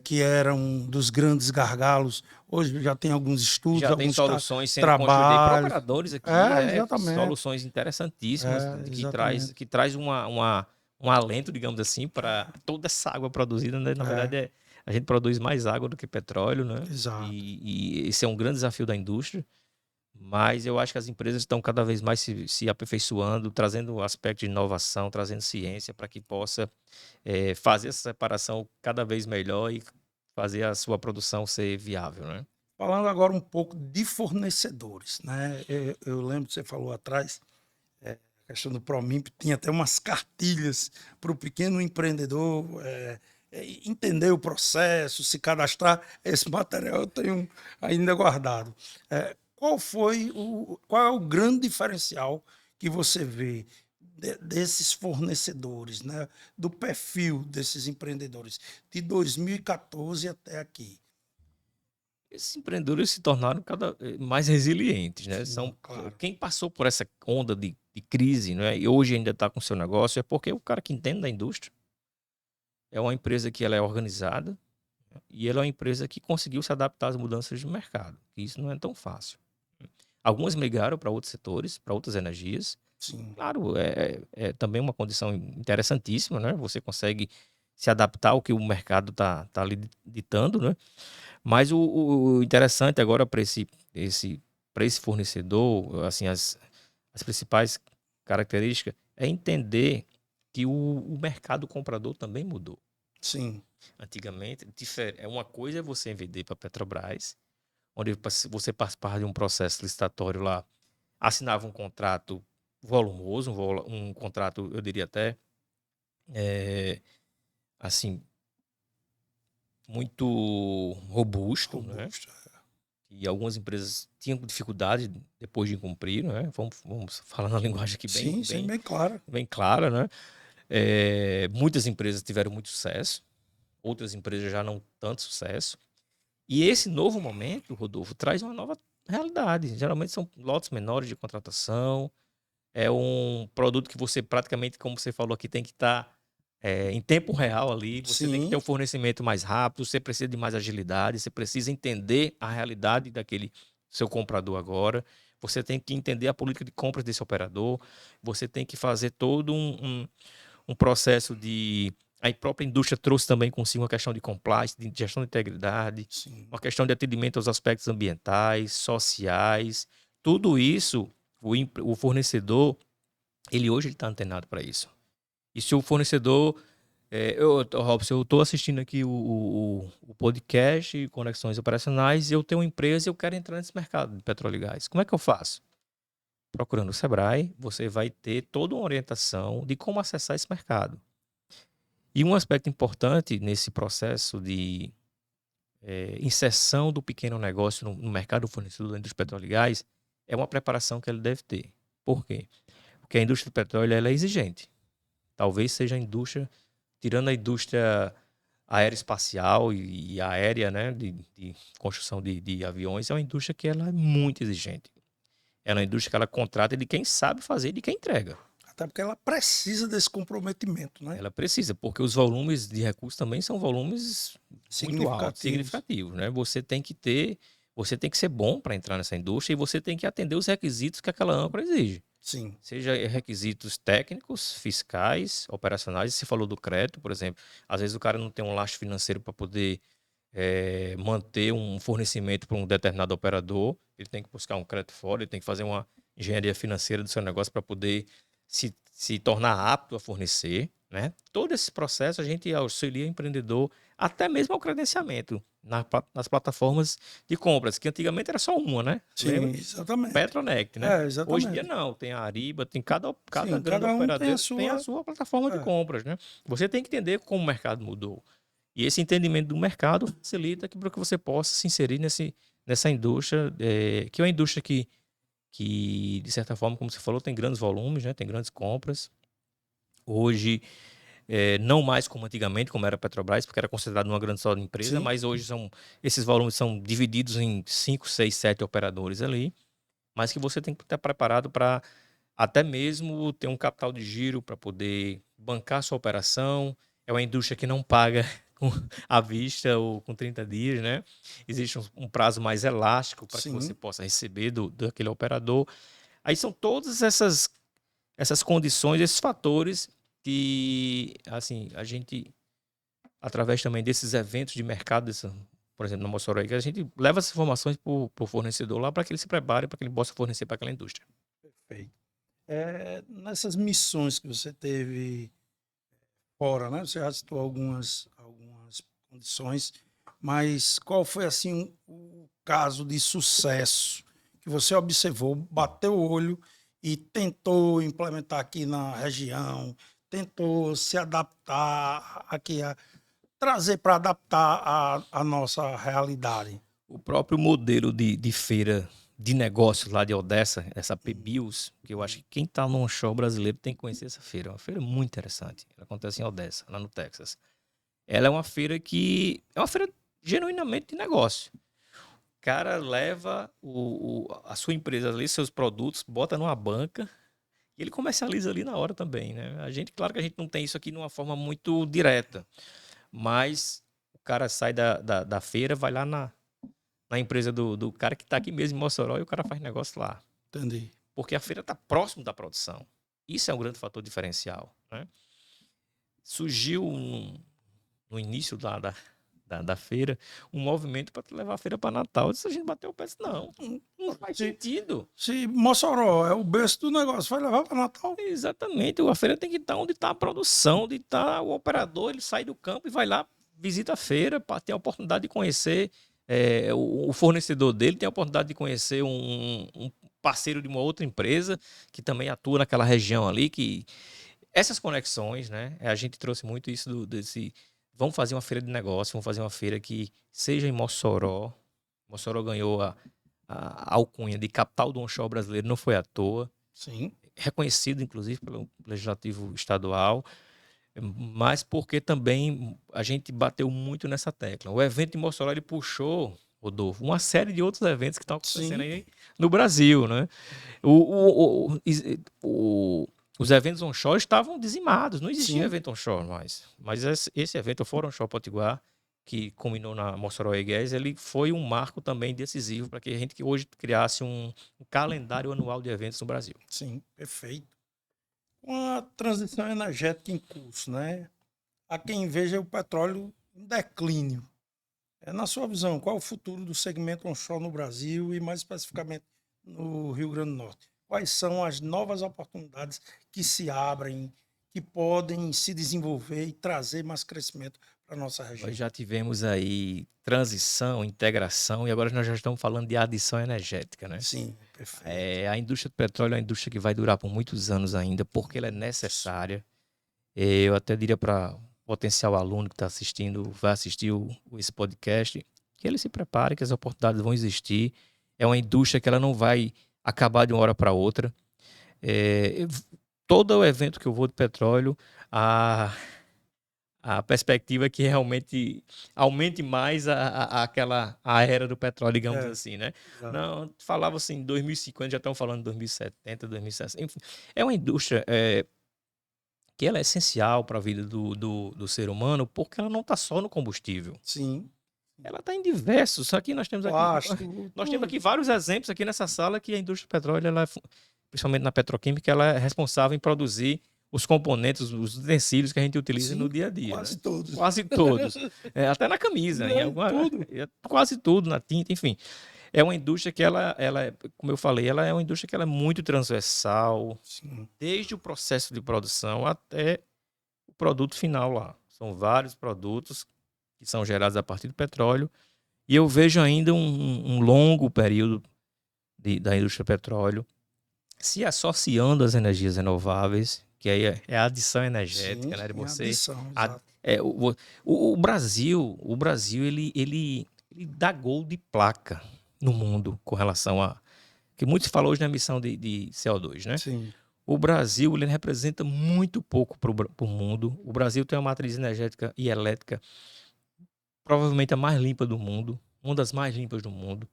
que era um dos grandes gargalos, hoje já tem alguns estudos, já tem alguns soluções sendo construídas por trabalhos. operadores aqui, Exatamente. soluções interessantíssimas Exatamente. que traz um alento, digamos assim, para toda essa água produzida, né? Na verdade, a gente produz mais água do que petróleo, né? Exato. E esse é um grande desafio da indústria, mas eu acho que as empresas estão cada vez mais se aperfeiçoando, trazendo aspecto de inovação, trazendo ciência para que possa fazer essa separação cada vez melhor e fazer a sua produção ser viável, né? Falando agora um pouco de fornecedores, né? Eu lembro que você falou atrás, a questão do Promimp, tinha até umas cartilhas para o pequeno empreendedor entender o processo, se cadastrar. Esse material eu tenho ainda guardado. Qual é o grande diferencial que você vê desses fornecedores, né? Do perfil desses empreendedores, de 2014 até aqui? Esses empreendedores se tornaram cada mais resilientes, né? Sim, claro. Quem passou por essa onda de crise, né? E hoje ainda está com seu negócio, é porque o cara que entende da indústria é uma empresa que ela é organizada, né? E ela é uma empresa que conseguiu se adaptar às mudanças de mercado. E isso não é tão fácil. Algumas migraram para outros setores, para outras energias. Sim. Claro, é também uma condição interessantíssima, né? Você consegue se adaptar ao que o mercado tá lhe ditando, né? Mas o interessante agora para esse fornecedor, assim, as principais características é entender que o mercado comprador também mudou. Sim. Antigamente, uma coisa é você vender para a Petrobras, onde você participava de um processo licitatório lá, assinava um contrato volumoso, um contrato, eu diria até, assim, muito robusto, né? Robusto. E algumas empresas tinham dificuldade depois de cumprir, né? Vamos falar na linguagem aqui Sim, sim, bem claro. bem clara, né? Muitas empresas tiveram muito sucesso, outras empresas já não tanto sucesso. E esse novo momento, Rodolfo, traz uma nova realidade. Geralmente são lotes menores de contratação, é um produto que você praticamente, como você falou aqui, tem que estar em tempo real ali, você tem que ter Sim, um fornecimento mais rápido, você precisa de mais agilidade, você precisa entender a realidade daquele seu comprador agora, você tem que entender a política de compras desse operador, você tem que fazer todo um processo de... A própria indústria trouxe também consigo uma questão de compliance, de gestão de integridade, sim. uma questão de atendimento aos aspectos ambientais, sociais, tudo isso, o fornecedor, ele está antenado para isso. E se o fornecedor. Robson, eu estou assistindo aqui o podcast Conexões Operacionais e eu tenho uma empresa e eu quero entrar nesse mercado de petróleo e gás. Como é que eu faço? Procurando o Sebrae, você vai ter toda uma orientação de como acessar esse mercado. E um aspecto importante nesse processo de inserção do pequeno negócio no mercado fornecedor da indústria de petróleo e gás é uma preparação que ele deve ter. Por quê? Porque a indústria do petróleo ela é exigente. Talvez seja a indústria, tirando a indústria aeroespacial e aérea, né, de construção de aviões, é uma indústria que ela é muito exigente. É uma indústria que ela contrata de quem sabe fazer e de quem entrega. Até porque ela precisa desse comprometimento, né? Ela precisa, porque os volumes de recursos também são volumes muito altos, Significativos. significativos, né? Você tem que ser bom para entrar nessa indústria e você tem que atender os requisitos que aquela âncora exige. Sim, Seja requisitos técnicos, fiscais, operacionais. Você falou do crédito, por exemplo. Às vezes o cara não tem um lastro financeiro para poder manter um fornecimento para um determinado operador. Ele tem que buscar um crédito fora, ele tem que fazer uma engenharia financeira do seu negócio para poder se tornar apto a fornecer, né? Todo esse processo a gente auxilia o empreendedor até mesmo ao credenciamento nas plataformas de compras, que antigamente era só uma, né? sim, Lembra? exatamente. Petronect, né? É, Hoje em dia exatamente. não, tem a Ariba, tem cada Sim, grande cada um tem a operador tem a sua. sua plataforma de É, compras, né? Você tem que entender como o mercado mudou. E esse entendimento do mercado facilita para que você possa se inserir nessa indústria, que é uma indústria que, de certa forma, como você falou, tem grandes volumes, né? Tem grandes compras. Hoje, não mais como antigamente, como era a Petrobras, porque era considerado uma grande só empresa, sim, mas hoje esses volumes são divididos em 5, 6, 7 operadores ali, mas que você tem que estar preparado para até mesmo ter um capital de giro para poder bancar sua operação. É uma indústria que não paga à vista ou com 30 dias, né? Existe um prazo mais elástico para que você sim. possa receber daquele operador. Aí são todas essas condições, esses fatores que, assim, a gente, através também desses eventos de mercado, por exemplo, no Mossoró, que a gente leva essas informações para o fornecedor lá para que ele se prepare, para que ele possa fornecer para aquela indústria. Perfeito. Nessas missões que você teve fora, né? Você já citou algumas condições, mas qual foi assim o caso de sucesso que você observou, bateu o olho e tentou implementar aqui na região, tentou se adaptar aqui, trazer para adaptar a nossa realidade? O próprio modelo de feira de negócios lá de Odessa, essa PBIOS, que eu acho que quem está no onshore brasileiro tem que conhecer essa feira. É uma feira muito interessante. Ela acontece em Odessa, lá no Texas. Ela é uma feira que é uma feira genuinamente de negócio. O cara leva a sua empresa ali, seus produtos, bota numa banca e ele comercializa ali na hora também, né? A gente, claro que a gente não tem isso aqui de uma forma muito direta, mas o cara sai da feira, vai lá na empresa do cara que está aqui mesmo em Mossoró e o cara faz negócio lá. Entendi. Porque a feira está próximo da produção. Isso é um grande fator diferencial, né? Surgiu no início da feira um movimento para levar a feira para Natal. Eu disse, a gente bateu o pé e disse, não faz Se, sentido. se Mossoró é o berço do negócio, vai levar para Natal? Exatamente, a feira tem que estar onde está a produção, onde está o operador, ele sai do campo e vai lá, visita a feira para ter a oportunidade de conhecer o fornecedor dele, tem a oportunidade de conhecer um parceiro de uma outra empresa que também atua naquela região ali, que essas conexões, né? A gente trouxe muito isso desse. Vamos fazer uma feira de negócio, vamos fazer uma feira que seja em Mossoró. Mossoró ganhou a alcunha de capital do onshore brasileiro, não foi à toa. Sim, Reconhecido, inclusive, pelo Legislativo Estadual, mas porque também a gente bateu muito nessa tecla. O evento de Mossoró ele puxou, Rodolfo, uma série de outros eventos que estão acontecendo sim, aí no Brasil, né? O, os eventos onshore estavam dizimados, não existia sim. evento onshore mais. Mas esse evento, o Fórum Onshore Potiguar, que culminou na Mossoró Airgas, ele foi um marco também decisivo para que a gente que hoje criasse um calendário anual de eventos no Brasil. Sim, perfeito. Com a transição energética em curso, né? Há quem veja o petróleo em declínio. Na sua visão, qual é o futuro do segmento onshore no Brasil e, mais especificamente, no Rio Grande do Norte? Quais são as novas oportunidades que se abrem, que podem se desenvolver e trazer mais crescimento para a nossa Nós região? já tivemos aí transição, integração e agora nós já estamos falando de adição energética, né? Sim, perfeito. A indústria do petróleo é uma indústria que vai durar por muitos anos ainda, porque ela é Isso. necessária. Eu até diria para potencial aluno que está assistindo, vai assistir esse podcast, que ele se prepare, que as oportunidades vão existir. É uma indústria que ela não vai acabar de uma hora para outra. É, todo o evento que eu vou de petróleo, a perspectiva é que realmente aumente mais a era do petróleo, digamos É, assim, né? exato. Não, falava assim, em 2050, já estão falando em 2070, 2060. Enfim, é uma indústria que ela é essencial para a vida do ser humano, porque ela não está só no combustível. Sim, Ela está em diversos. Aqui plástico, nós temos tudo. aqui vários exemplos aqui nessa sala que a indústria do petróleo ela principalmente na petroquímica, ela é responsável em produzir os componentes, os utensílios que a gente utiliza no Sim, dia a dia, quase né? todos. Quase todos. Até na camisa, Tudo. quase tudo, na tinta, enfim. É uma indústria que como eu falei, ela é uma indústria que ela é muito transversal, Sim. desde o processo de produção até o produto final lá. São vários produtos que são gerados a partir do petróleo. E eu vejo ainda um longo período da indústria petróleo se associando às energias renováveis, que aí é a adição Sim, energética, né? De sim, você. adição, a- exato. o Brasil ele dá gol de placa no mundo com relação a. Que muito se falou hoje na emissão de CO2, né? Sim, O Brasil ele representa muito pouco para o mundo. O Brasil tem uma matriz energética e elétrica provavelmente a mais limpa do mundo, uma das mais limpas do mundo.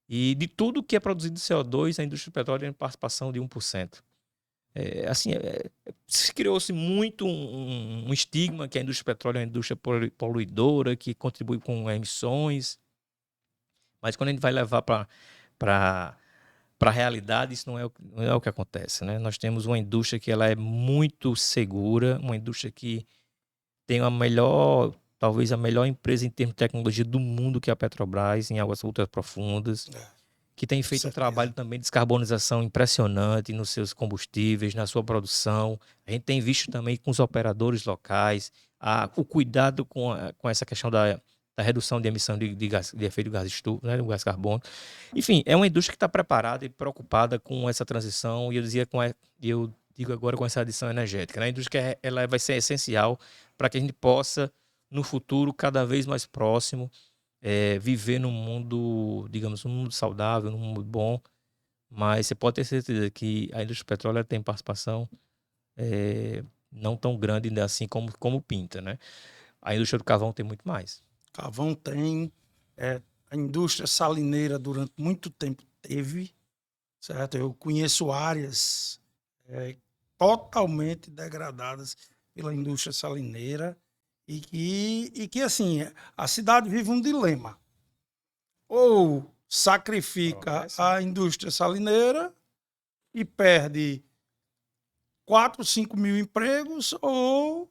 E de tudo que é produzido de CO2, a indústria do petróleo tem participação de 1%. Se criou-se muito um estigma que a indústria do petróleo é uma indústria poluidora, que contribui com emissões. Mas quando a gente vai levar para a realidade, isso não é o que acontece, né? Nós temos uma indústria que ela é muito segura, uma indústria que tem talvez a melhor empresa em termos de tecnologia do mundo, que é a Petrobras, em águas ultra profundas, que tem feito um certeza. trabalho também de descarbonização impressionante nos seus combustíveis, na sua produção. A gente tem visto também com os operadores locais o cuidado com essa questão da redução de emissão de efeito de gás estufa, né, do gás carbono. Enfim, é uma indústria que está preparada e preocupada com essa transição, e eu digo agora com essa adição energética, né? A indústria ela vai ser essencial para que a gente possa, no futuro, cada vez mais próximo, viver num mundo, digamos, um mundo saudável, num mundo bom, mas você pode ter certeza que a indústria do petróleo ela tem participação não tão grande ainda assim como pinta, né? A indústria do carvão tem muito mais. Carvão tem, a indústria salineira durante muito tempo teve, certo? Eu conheço áreas totalmente degradadas pela indústria salineira e que assim, a cidade vive um dilema. Ou sacrifica a indústria salineira e perde 4, 5 mil empregos, ou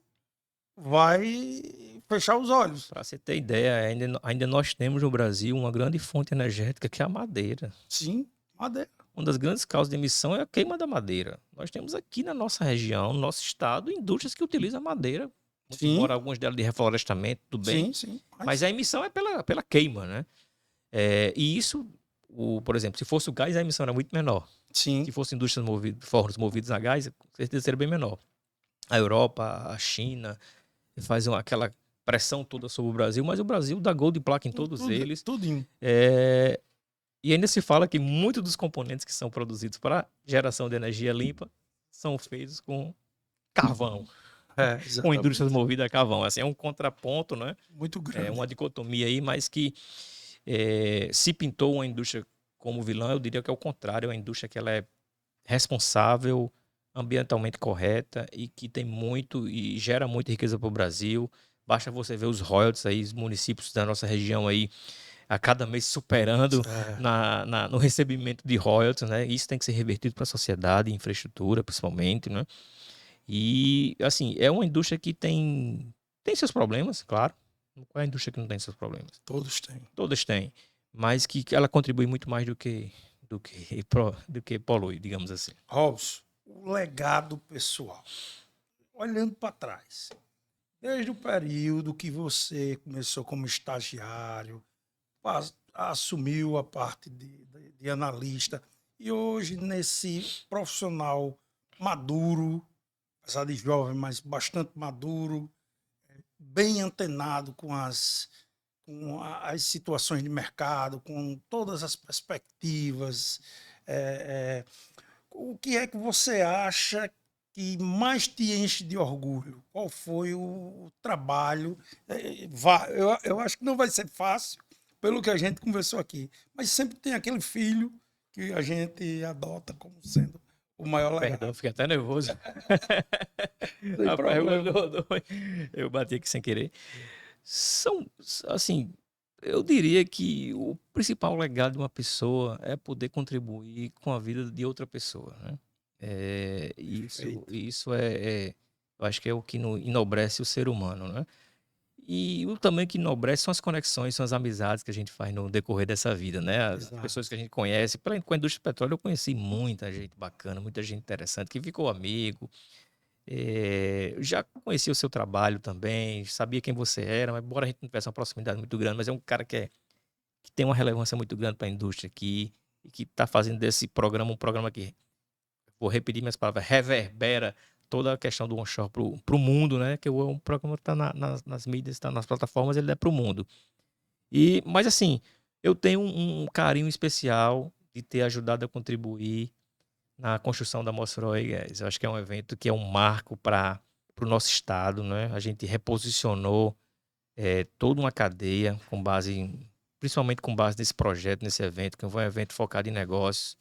vai fechar os olhos. Para você ter ideia, ainda nós temos no Brasil uma grande fonte energética que é a madeira. Sim, madeira. Uma das grandes causas de emissão é a queima da madeira. Nós temos aqui na nossa região, no nosso estado, indústrias que utilizam madeira, muito Sim, embora algumas delas de reflorestamento, tudo bem, sim. mas a emissão é pela queima, né? E isso, por exemplo, se fosse o gás, a emissão era muito menor. Sim. Se fossem indústrias fornos movidos a gás, com certeza seria bem menor. A Europa, a China, fazem aquela pressão toda sobre o Brasil, mas o Brasil dá gol de placa em todos eles. Tudinho. E ainda se fala que muitos dos componentes que são produzidos para geração de energia limpa são feitos com carvão, com indústrias movidas a carvão. Assim, é um contraponto, né? Muito grande. É uma dicotomia aí, mas que se pintou uma indústria como vilã, eu diria que é o contrário, é uma indústria que ela é responsável, ambientalmente correta e que tem muito e gera muita riqueza para o Brasil. Basta você ver os royalties aí, os municípios da nossa região aí, a cada mês superando no recebimento de royalties, né? Isso tem que ser revertido para a sociedade, infraestrutura, principalmente, né? E, assim, é uma indústria que tem seus problemas, claro. Qual é a indústria que não tem seus problemas? Todos têm. Todas têm, mas que ela contribui muito mais do que polui, digamos assim. Robson, o legado pessoal. Olhando para trás, desde o período que você começou como estagiário, assumiu a parte de analista, e hoje nesse profissional maduro, apesar de jovem, mas bastante maduro, bem antenado com as situações de mercado, com todas as perspectivas. O que é que você acha que mais te enche de orgulho? Qual foi o trabalho? Eu acho que não vai ser fácil, pelo que a gente conversou aqui, mas sempre tem aquele filho que a gente adota como sendo o maior legado. Perdão, fiquei até nervoso. Eu bati aqui sem querer. São, assim, Eu diria que o principal legado de uma pessoa é poder contribuir com a vida de outra pessoa, né? Isso, Perfeito. isso eu acho que é o que enobrece o ser humano, né? E o também que enobrece são as conexões, são as amizades que a gente faz no decorrer dessa vida, né? As pessoas que a Exato. gente conhece. Com a indústria do petróleo, eu conheci muita gente bacana, muita gente interessante, que ficou amigo. Eu já conhecia o seu trabalho também, sabia quem você era, mas embora a gente não tivesse uma proximidade muito grande, mas é um cara que tem uma relevância muito grande para a indústria aqui e que está fazendo desse programa um programa que, vou repetir minhas palavras, reverbera toda a questão do onshore para o mundo, né? Que um programa que está nas mídias, está nas plataformas, ele é para o mundo. Mas assim, eu tenho um carinho especial de ter ajudado a contribuir na construção da Mossoró Gas. Eu acho que é um evento que é um marco para o nosso estado, né? A gente reposicionou toda uma cadeia principalmente com base nesse projeto, nesse evento, que foi um evento focado em negócios.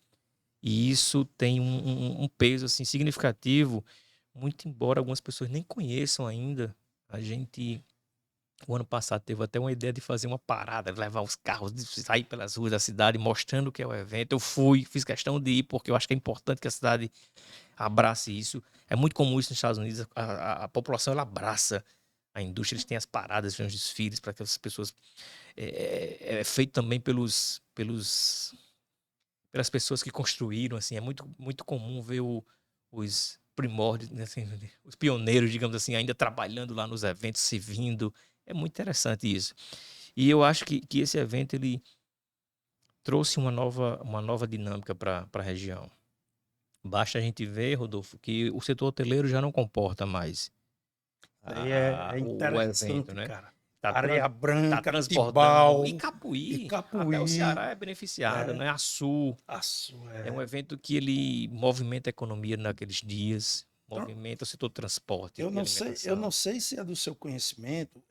E isso tem um peso assim, significativo, muito embora algumas pessoas nem conheçam ainda. A gente, o ano passado, teve até uma ideia de fazer uma parada, levar os carros, de sair pelas ruas da cidade, mostrando o que é o evento. Eu fui, fiz questão de ir, porque eu acho que é importante que a cidade abrace isso. É muito comum isso nos Estados Unidos, a população ela abraça a indústria, eles têm as paradas, têm os desfiles para que as pessoas. É feito também pelas pessoas que construíram, assim, é muito, muito comum ver os primórdios, né, assim, os pioneiros, digamos assim, ainda trabalhando lá nos eventos, se vindo. É muito interessante isso. E eu acho que esse evento ele trouxe uma nova dinâmica para a região. Basta a gente ver, Rodolfo, que o setor hoteleiro já não comporta mais Aí é o evento, interessante, né? cara. Tá, Areia tá Branca, transbordando. E Tibau e Capuí, até o Capuí. Ceará é beneficiado, É, né? A Sul é um é. evento que ele movimenta a economia naqueles dias, Então, movimenta o setor de transporte e eu alimentação. não sei se é do seu conhecimento.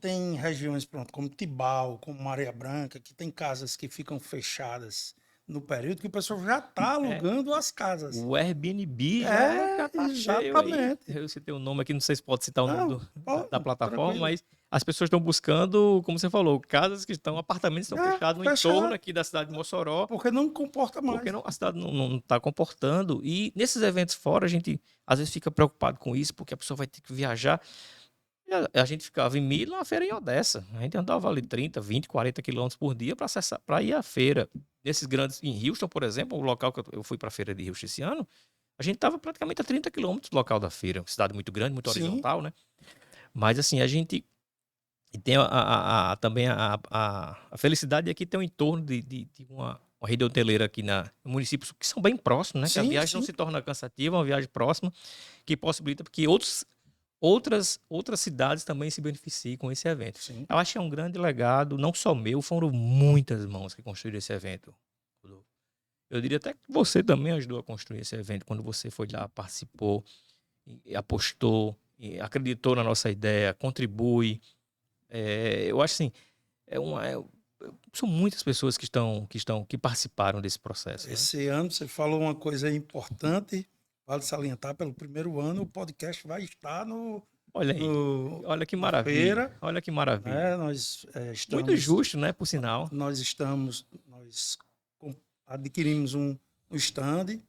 Tem regiões, pronto, como Tibau, como Areia Branca, que tem casas que ficam fechadas no período que o pessoal já está É, alugando as casas. o Airbnb já É, tá cheio aí. exatamente. Eu citei o nome aqui, não sei se pode citar o nome Não, da pô, plataforma, tranquilo. mas as pessoas estão buscando, como você falou, casas que estão, apartamentos que estão fechados no entorno Fechado, aqui da cidade de Mossoró, porque não comporta porque mais. não, a cidade não está comportando. E nesses eventos fora, a gente às vezes fica preocupado com isso, porque a pessoa vai ter que viajar. E a gente ficava em Milo, uma feira em Odessa. A gente andava ali 30, 20, 40 quilômetros por dia para ir à feira. Nesses grandes, em Houston, por exemplo, o local que eu fui para a feira de Houston esse ano, a gente estava praticamente a 30 quilômetros do local da feira. Cidade muito grande, muito Sim, horizontal, né? Mas assim, a gente e tem também a felicidade é que tem um entorno de uma rede hoteleira aqui no municípios que são bem próximos, né? Que a sim, viagem não sim. se torna cansativa, é uma viagem próxima, que possibilita que outras cidades também se beneficiem com esse evento. Sim. Eu acho que é um grande legado, não só meu, foram muitas mãos que construíram esse evento. Rodolfo. Eu diria até que você também ajudou a construir esse evento, quando você foi lá, participou, e apostou, e acreditou na nossa ideia, contribui. Eu acho assim, são muitas pessoas que participaram desse processo, né? Esse ano você falou uma coisa importante, vale salientar, pelo primeiro ano o podcast vai estar Olha aí, olha que na maravilha, feira, olha que maravilha. né? Nós Muito estamos, justo, né, por sinal. nós adquirimos um stand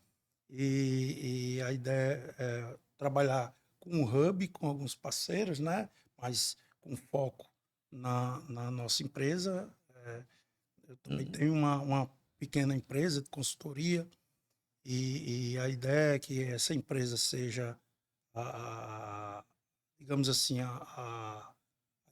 e a ideia é trabalhar com um hub, com alguns parceiros, né? Mas com foco na nossa empresa. Eu também Hum, tenho uma pequena empresa de consultoria e a ideia é que essa empresa seja, digamos assim, a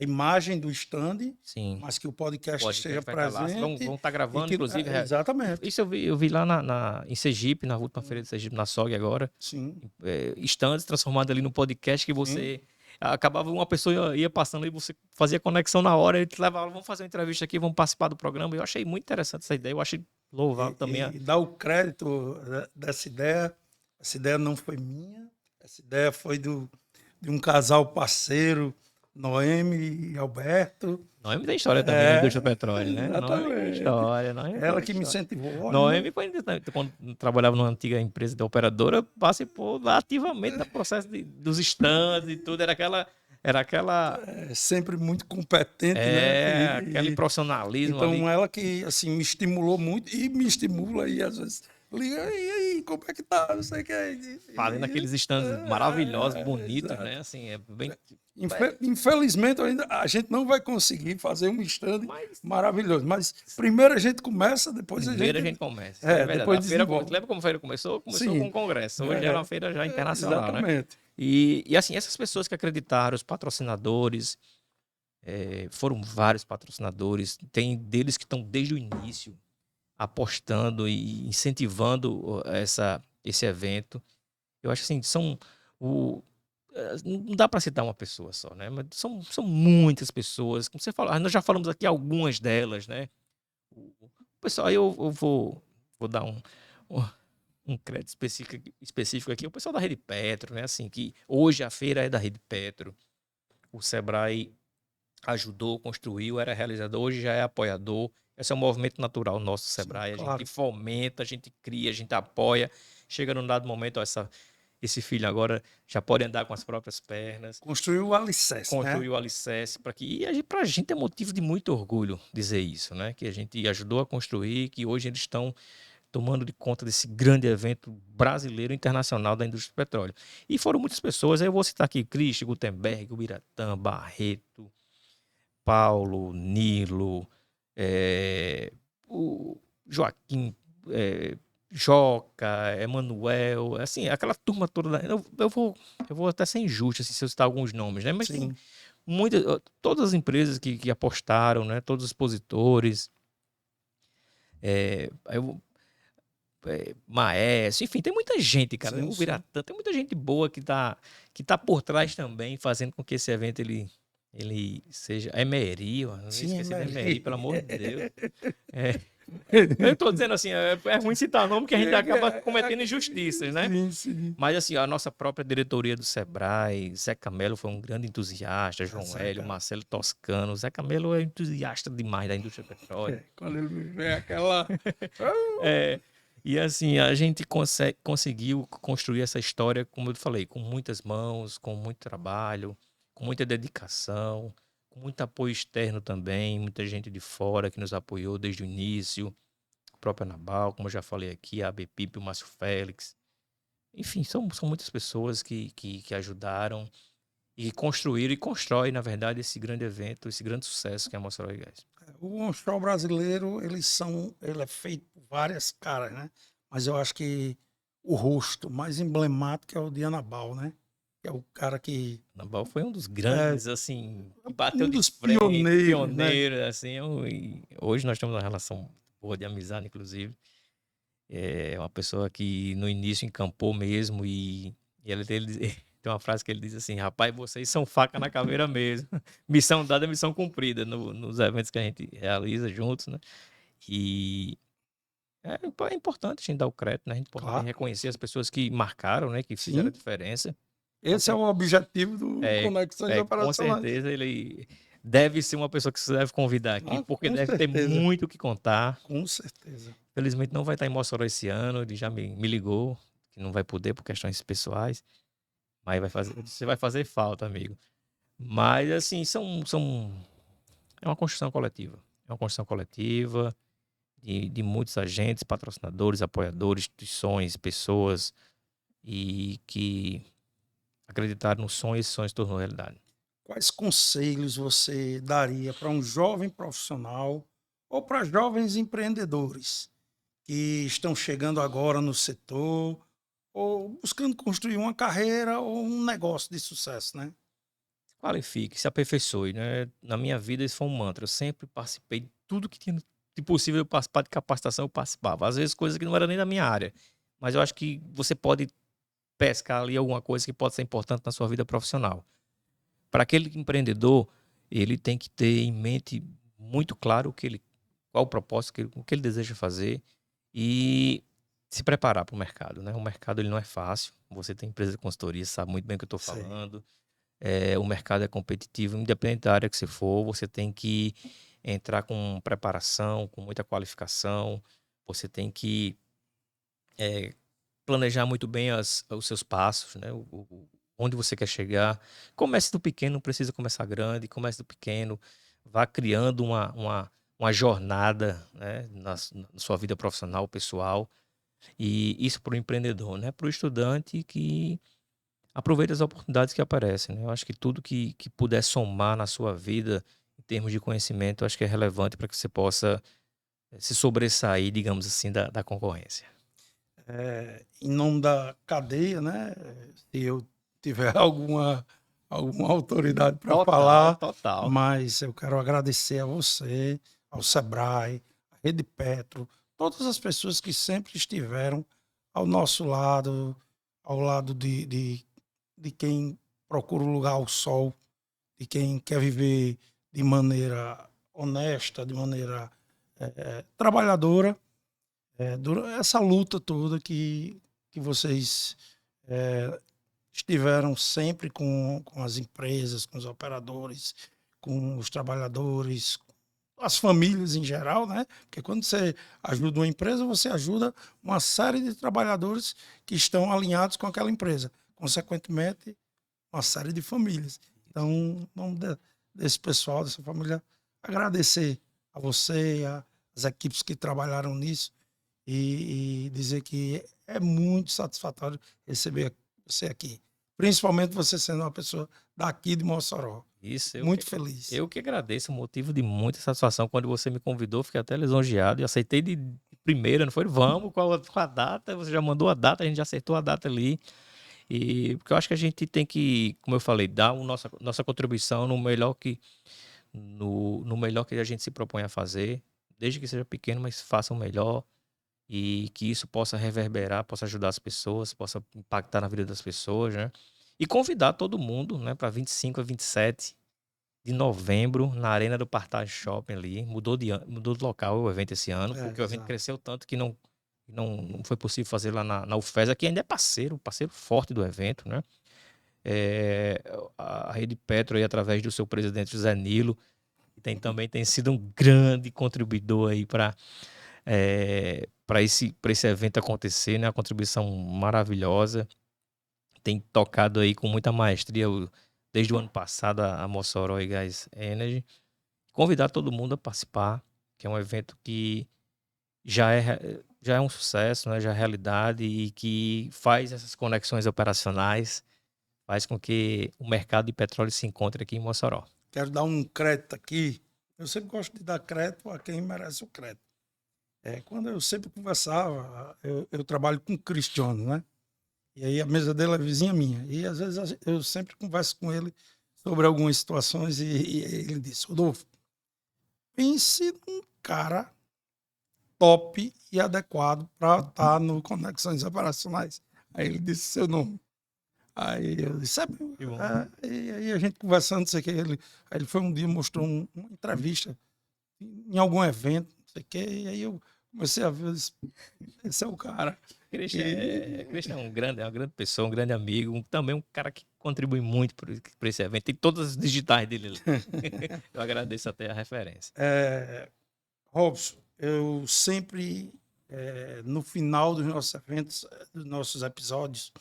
imagem do stand, Sim, mas que o o podcast esteja podcast vai estar lá. Vocês vão presente estar e gravando, que, inclusive. exatamente, Isso eu vi lá em Sergipe, na última feira de Sergipe, na SOG agora. sim, Stands transformados ali no podcast que sim. você. Acabava uma pessoa ia passando e você fazia conexão na hora, ele te levava, vamos fazer uma entrevista aqui, vamos participar do programa. Eu achei muito interessante essa ideia, eu achei louvável também. E dar o crédito dessa ideia. Essa ideia não foi minha, essa ideia foi de um casal parceiro, Noemi e Alberto. Noemi tem história também na indústria do É, petróleo, né? Noemi tem exatamente. história, Noemi tem Ela que me história. incentivou, olha, Noemi, quando trabalhava numa antiga empresa de operadora, participou ativamente do processo dos stands e tudo. Era aquela. Era aquela, é sempre muito competente, né? aquele profissionalismo ali. Então ela que assim me estimulou muito e me estimula aí às vezes. Liga, e aí, como é que tá? Não sei o que. Fazendo aqueles stands maravilhosos, bonitos, né? Exato. Assim, é bem. Infelizmente, ainda a gente não vai conseguir fazer um stand Mas maravilhoso. Mas primeiro a gente começa, depois a primeiro a gente. gente começa, isso é verdade. Depois A feira, desenvolve. lembra como a feira começou? Começou com Sim. um congresso. Hoje é uma É, feira já internacional, né? exatamente. E assim, essas pessoas que acreditaram, os patrocinadores, foram vários patrocinadores, tem deles que estão desde o início apostando e incentivando esse evento. Eu acho assim, não dá para citar uma pessoa só, né? Mas são muitas pessoas. Como você falou, nós já falamos aqui algumas delas, né? O pessoal, aí eu vou dar um, um crédito específico aqui. O pessoal da Rede Petro, né? Assim, que hoje a feira é da Rede Petro. O Sebrae ajudou, construiu, era realizador, hoje já é apoiador. Esse é um movimento natural nosso, Sim, Sebrae. A gente claro. fomenta, a gente cria, a gente apoia. Chega num dado momento, ó, esse filho agora já pode andar com as próprias pernas, Construiu o alicerce, né? construiu o alicerce para que. E para a gente é motivo de muito orgulho dizer isso, né? Que a gente ajudou a construir, que hoje eles estão tomando de conta desse grande evento brasileiro e internacional da indústria do petróleo. E foram muitas pessoas, aí eu vou citar aqui Cristi, Gutenberg, Ubiratã, Barreto, Paulo, Nilo, o Joaquim, eh, Joca, Emanuel, assim, aquela turma toda. Eu vou até ser injusto assim, se eu citar alguns nomes, né? Mas tem Sim. muitas, todas as empresas que apostaram, né? Todos os expositores, Maestro, enfim, tem muita gente, cara. Sim, O sim. Biratã, tem muita gente boa que tá por trás também, fazendo com que esse evento ele seja. Emery, ó, não Sim, esqueci de Emery, Emery. pelo amor de Deus. É, eu tô dizendo assim, é ruim citar nome porque a gente acaba cometendo injustiças, né? Sim, sim. Mas assim, a nossa própria diretoria do Sebrae, Zé Camelo foi um grande entusiasta, João Hélio, Zeca. Marcelo Toscano. Zé Camelo é entusiasta demais da indústria do petróleo. Quando ele me vê aquela. É, e assim, a gente conseguiu construir essa história, como eu falei, com muitas mãos, com muito trabalho, com muita dedicação, com muito apoio externo também, muita gente de fora que nos apoiou desde o início, o próprio Anabal, como eu já falei aqui, a ABPIP, o Márcio Félix. Enfim, são muitas pessoas que ajudaram e construíram e constroem, na verdade, esse grande evento, esse grande sucesso que é a Mossoró e Gás. O onshore brasileiro, ele é feito por várias caras, né? Mas eu acho que o rosto mais emblemático é o de Anabal, né? Que é o cara que Anabal foi um dos é grandes, assim, que bateu um de dos frente, pioneiros, né? pioneiro, assim. E hoje nós temos uma relação boa de amizade, inclusive. É uma pessoa que no início encampou mesmo e ele tem uma frase que ele diz assim: rapaz, vocês são faca na caveira mesmo. Missão dada, missão cumprida nos eventos que a gente realiza juntos, né? E é importante a gente dar o crédito, né? É importante Claro, reconhecer as pessoas que marcaram, né? Que fizeram a sim. diferença. Com Esse é o objetivo do Conexões Com Operacionais. certeza ele deve ser uma pessoa que você deve convidar aqui, Ah, porque com deve ter certeza, muito o que contar. com certeza. Felizmente não vai estar em Mossoró esse ano, ele já me ligou, que não vai poder por questões pessoais, mas você vai fazer falta, amigo. Mas assim, é uma construção coletiva. É uma construção coletiva de muitos agentes, patrocinadores, apoiadores, instituições, pessoas e que acreditaram no sonho e esse sonho se tornou realidade. Quais conselhos você daria para um jovem profissional ou para jovens empreendedores que estão chegando agora no setor ou buscando construir uma carreira ou um negócio de sucesso, né? Qualifique, se aperfeiçoe, né? Na minha vida isso foi um mantra. Eu sempre participei de tudo que tinha de possível eu participar de capacitação, eu participava. Às vezes coisas que não era nem da minha área. Mas eu acho que você pode pescar ali alguma coisa que pode ser importante na sua vida profissional. Para aquele empreendedor, ele tem que ter em mente muito claro qual o propósito, o que ele deseja fazer e se preparar para o mercado, né? O mercado ele não é fácil. Você tem empresa de consultoria, sabe muito bem o que eu estou Sei. falando. O mercado é competitivo, independente da área que você for, você tem que entrar com preparação, com muita qualificação, você tem que planejar muito bem os seus passos, né? onde você quer chegar. Comece do pequeno, não precisa começar grande, comece do pequeno, vá criando uma jornada, né, na sua vida profissional, pessoal, e isso para o empreendedor, né, para o estudante que aproveita as oportunidades que aparecem, né? Eu acho que tudo que puder somar na sua vida, em termos de conhecimento, eu acho que é relevante para que você possa se sobressair, digamos assim, da concorrência. Em nome da cadeia, né? Se eu tiver alguma autoridade para Total, falar, total. mas eu quero agradecer a você, ao Sebrae, à Rede Petro, todas as pessoas que sempre estiveram ao nosso lado, ao lado de quem procura um lugar ao sol, de quem quer viver de maneira honesta, de maneira trabalhadora, durante essa luta toda que vocês estiveram sempre com as empresas, com os operadores, com os trabalhadores, as famílias em geral, né? Porque quando você ajuda uma empresa, você ajuda uma série de trabalhadores que estão alinhados com aquela empresa. Consequentemente, uma série de famílias. Então, em nome desse pessoal, dessa família, agradecer a você, as equipes que trabalharam nisso e dizer que é muito satisfatório receber você aqui. Principalmente você sendo uma pessoa daqui de Mossoró. Isso, Muito feliz. eu que agradeço, motivo de muita satisfação. Quando você me convidou, fiquei até lisonjeado e aceitei de primeira, não foi? Vamos com a data, você já mandou a data, a gente já acertou a data ali. E porque eu acho que a gente tem que, como eu falei, dar nossa contribuição no melhor que a gente se propõe a fazer, desde que seja pequeno, mas faça o melhor e que isso possa reverberar, possa ajudar as pessoas, possa impactar na vida das pessoas, né? E convidar todo mundo, né, para 25 a 27 de novembro, na Arena do Partage Shopping ali. Mudou de local o evento esse ano, porque o evento Exato. cresceu tanto que não foi possível fazer lá na UFESA, que ainda é parceiro forte do evento, né? A Rede Petro, aí, através do seu presidente José Nilo, que também tem sido um grande contribuidor aí para esse evento acontecer, né? Uma contribuição maravilhosa. Tem tocado aí com muita maestria desde o ano passado a Mossoró e Gás Energy. Convidar todo mundo a participar, que é um evento que já é um sucesso, né? Já é realidade e que faz essas conexões operacionais, faz com que o mercado de petróleo se encontre aqui em Mossoró. Quero dar um crédito aqui. Eu sempre gosto de dar crédito a quem merece o crédito. Quando eu sempre conversava, eu trabalho com o Cristiano, né? E aí a mesa dele é vizinha minha. E às vezes eu sempre converso com ele sobre algumas situações e ele disse, Rodolfo, pense num cara top e adequado para estar no Conexões Operacionais. Aí ele disse seu nome. Aí eu disse, sabe, Que bom. e aí a gente conversando, não sei o que, aí ele foi um dia, mostrou uma entrevista em algum evento, não sei o que, e aí eu comecei a ver, eu disse, esse é o cara. Christian é uma grande pessoa, um grande amigo, também um cara que contribui muito para esse evento. Tem todas as digitais dele ali. Eu agradeço até a referência. Robson, eu sempre, no final dos nossos eventos, dos nossos episódios,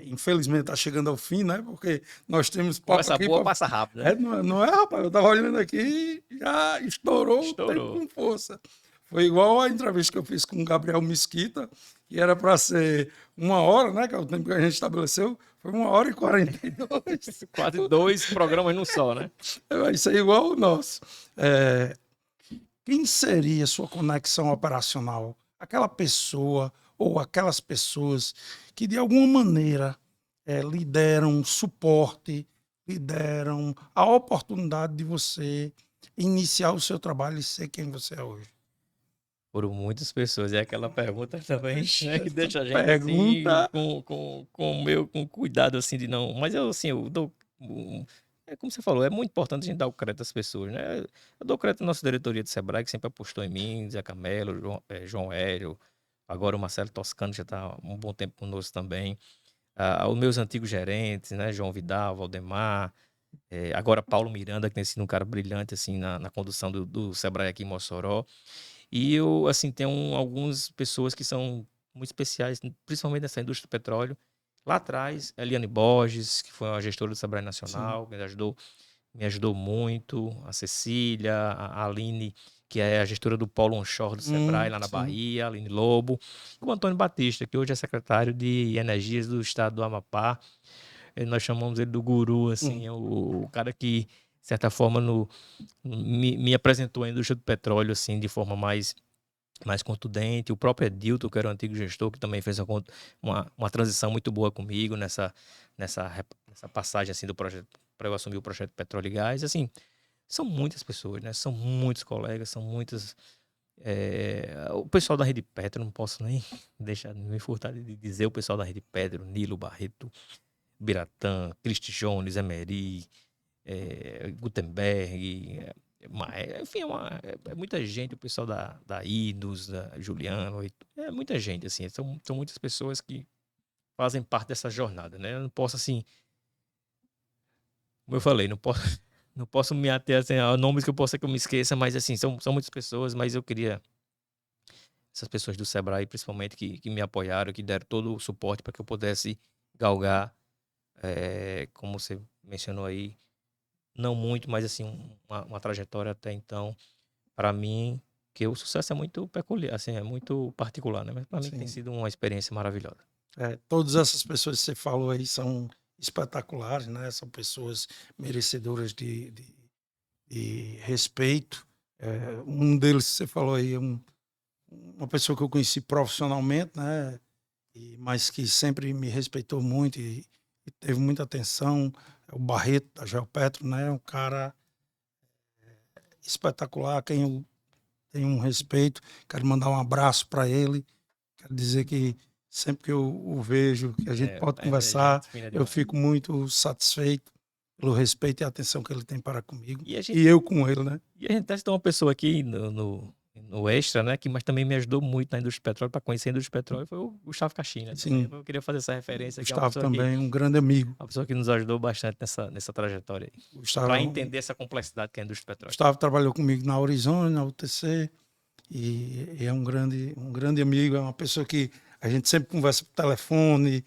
infelizmente está chegando ao fim, né? Porque nós temos papo Conversa aqui. boa, passa rápido, né? Não é, rapaz? Eu estava olhando aqui e já estourou o tempo com força. Foi igual a entrevista que eu fiz com o Gabriel Mesquita, que era para ser 1 hora, né? Que é o tempo que a gente estabeleceu. Foi 1 hora e 42. Quase 2 programas num só, né? Vai ser igual o nosso. Quem seria a sua conexão operacional? Aquela pessoa ou aquelas pessoas que, de alguma maneira, lhe deram suporte, lhe deram a oportunidade de você iniciar o seu trabalho e ser quem você é hoje? Por muitas pessoas. É aquela pergunta também, né, que deixa a gente assim, Pergunta. com cuidado assim de não. Mas eu assim, eu dou. É como você falou, é muito importante a gente dar o crédito às pessoas, né? Eu dou crédito à nossa diretoria de Sebrae, que sempre apostou em mim, Zé Camelo, João Hélio, agora o Marcelo Toscano já está há um bom tempo conosco também. Os meus antigos gerentes, né? João Vidal, Valdemar, agora Paulo Miranda, que tem sido um cara brilhante assim na condução do Sebrae aqui em Mossoró. E eu, assim, tenho algumas pessoas que são muito especiais, principalmente nessa indústria do petróleo, Lá atrás, Eliane Borges, que foi uma gestora do Sebrae Sim. Nacional, que me ajudou muito. A Cecília, a Aline, que é a gestora do Polo Onshore do Sebrae, lá na Sim. Bahia, Aline Lobo. E o Antônio Batista, que hoje é secretário de Energias do Estado do Amapá. Nós chamamos ele do guru, assim, Hum. é o cara que, de certa forma, me apresentou a indústria do petróleo, assim, de forma mais contundente. O próprio Edilton, que era o antigo gestor, que também fez uma transição muito boa comigo nessa passagem assim do projeto, para eu assumir o projeto Petróleo e Gás. Assim, são muitas pessoas, né? São muitos colegas, são muitas. O pessoal da Rede Petro, não posso nem deixar de me furtar de dizer o pessoal da Rede Petro, Nilo Barreto, Biratã, Cristi Jones, Emery, Gutenberg, enfim, é muita gente, o pessoal da IDOS, da Juliano, é muita gente, assim, são muitas pessoas que fazem parte dessa jornada, né? Eu não posso, assim, como eu falei, não posso me ater assim, a nomes que eu possa que eu me esqueça, mas, assim, são muitas pessoas, mas eu queria essas pessoas do Sebrae, principalmente, que me apoiaram, que deram todo o suporte para que eu pudesse galgar, como você mencionou aí, não muito, mas assim, uma trajetória até então, para mim, que o sucesso é muito peculiar, assim, é muito particular, né? Mas para mim tem Sim. sido uma experiência maravilhosa. Todas essas pessoas que você falou aí são espetaculares, né? São pessoas merecedoras de respeito. Um deles que você falou aí é uma pessoa que eu conheci profissionalmente, né? Mas que sempre me respeitou muito e teve muita atenção. É o Barreto, da Geopetro, né? Um cara espetacular, quem eu tenho um respeito. Quero mandar um abraço para ele. Quero dizer que sempre que eu o vejo, que a gente pode É conversar, gente fina eu demais. fico muito satisfeito pelo respeito e atenção que ele tem para comigo. E a gente, E eu com ele, né? e a gente tem uma pessoa aqui no Extra, né? Que mas também me ajudou muito na indústria do petróleo, para conhecer a indústria do petróleo, foi o Gustavo Caixinha também. Assim, Eu queria fazer essa referência, que é Gustavo também, um grande amigo. uma pessoa que nos ajudou bastante nessa trajetória aí. Gustavo, Para entender essa complexidade que é a indústria do petróleo. Gustavo trabalhou comigo na Horizon, na UTC, e é um grande amigo, é uma pessoa que a gente sempre conversa por telefone,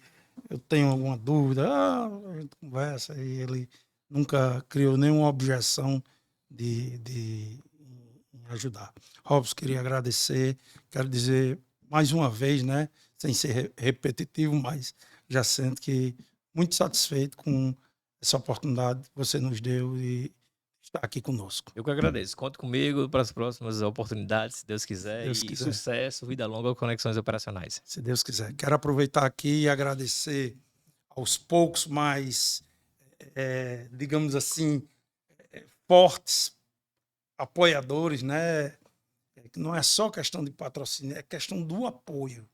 eu tenho alguma dúvida, a gente conversa, e ele nunca criou nenhuma objeção em ajudar. Robson, queria agradecer, quero dizer mais uma vez, né, sem ser repetitivo, mas já sinto que muito satisfeito com essa oportunidade que você nos deu de estar aqui conosco. Eu que agradeço. Conte comigo para as próximas oportunidades, se Deus Se quiser. Deus E quiser. sucesso, vida longa, conexões operacionais. Se Deus quiser. Quero aproveitar aqui e agradecer aos poucos mais, digamos assim, fortes apoiadores, né? Que não é só questão de patrocínio, é questão do apoio.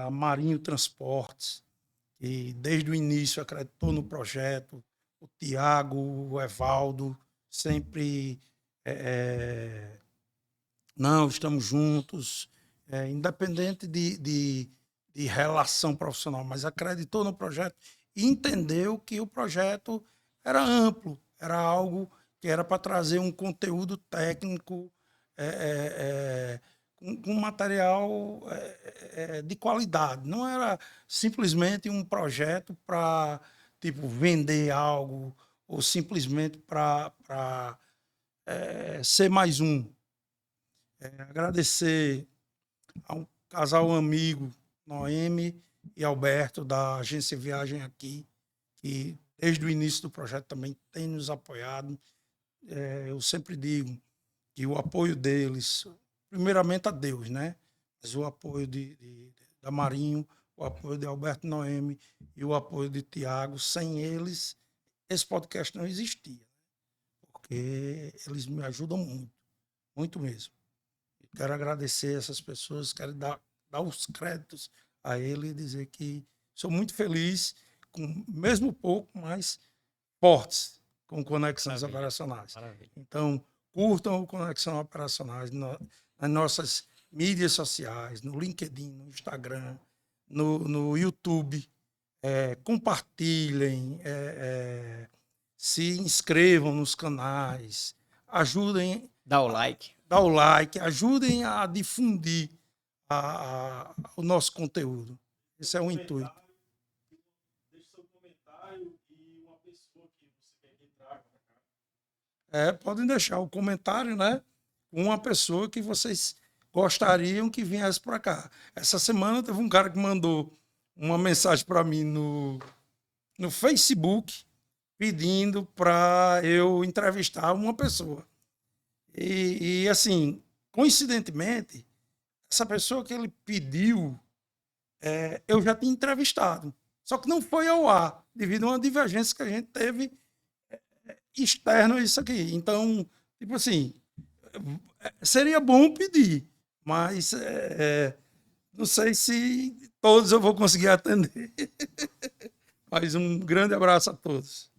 A Marinho Transportes, que desde o início acreditou no projeto, o Tiago, o Evaldo, sempre não, estamos juntos, independente de relação profissional, mas acreditou no projeto e entendeu que o projeto era amplo, era algo que era para trazer um conteúdo técnico com material de qualidade. Não era simplesmente um projeto para tipo vender algo ou simplesmente para ser mais um. Agradecer ao casal amigo Noemi e Alberto da agência Viagem Aqui, que desde o início do projeto também tem nos apoiado. Eu sempre digo que o apoio deles, primeiramente a Deus, né? Mas o apoio da Marinho, o apoio de Alberto Noemi e o apoio de Tiago, sem eles, esse podcast não existia, porque eles me ajudam muito, muito mesmo. Quero agradecer essas pessoas, quero dar os créditos a ele e dizer que sou muito feliz, com mesmo pouco, mas fortes com conexões Maravilha, operacionais. maravilha. Então, curtam o Conexão Operacionais nas nossas mídias sociais, no LinkedIn, no Instagram, no YouTube. Compartilhem, se inscrevam nos canais, ajudem, Dá o like. dá o like, ajudem a difundir o nosso conteúdo. Esse é o intuito. seu comentário e uma pessoa que você quer que traga para cá. Podem deixar o comentário, né? Uma pessoa que vocês gostariam que viesse para cá. Essa semana teve um cara que mandou uma mensagem para mim no Facebook pedindo para eu entrevistar uma pessoa. E assim, coincidentemente, essa pessoa que ele pediu, eu já tinha entrevistado. Só que não foi ao ar, devido a uma divergência que a gente teve externa a isso aqui. Então, tipo assim, seria bom pedir, mas não sei se todos eu vou conseguir atender. Mas um grande abraço a todos.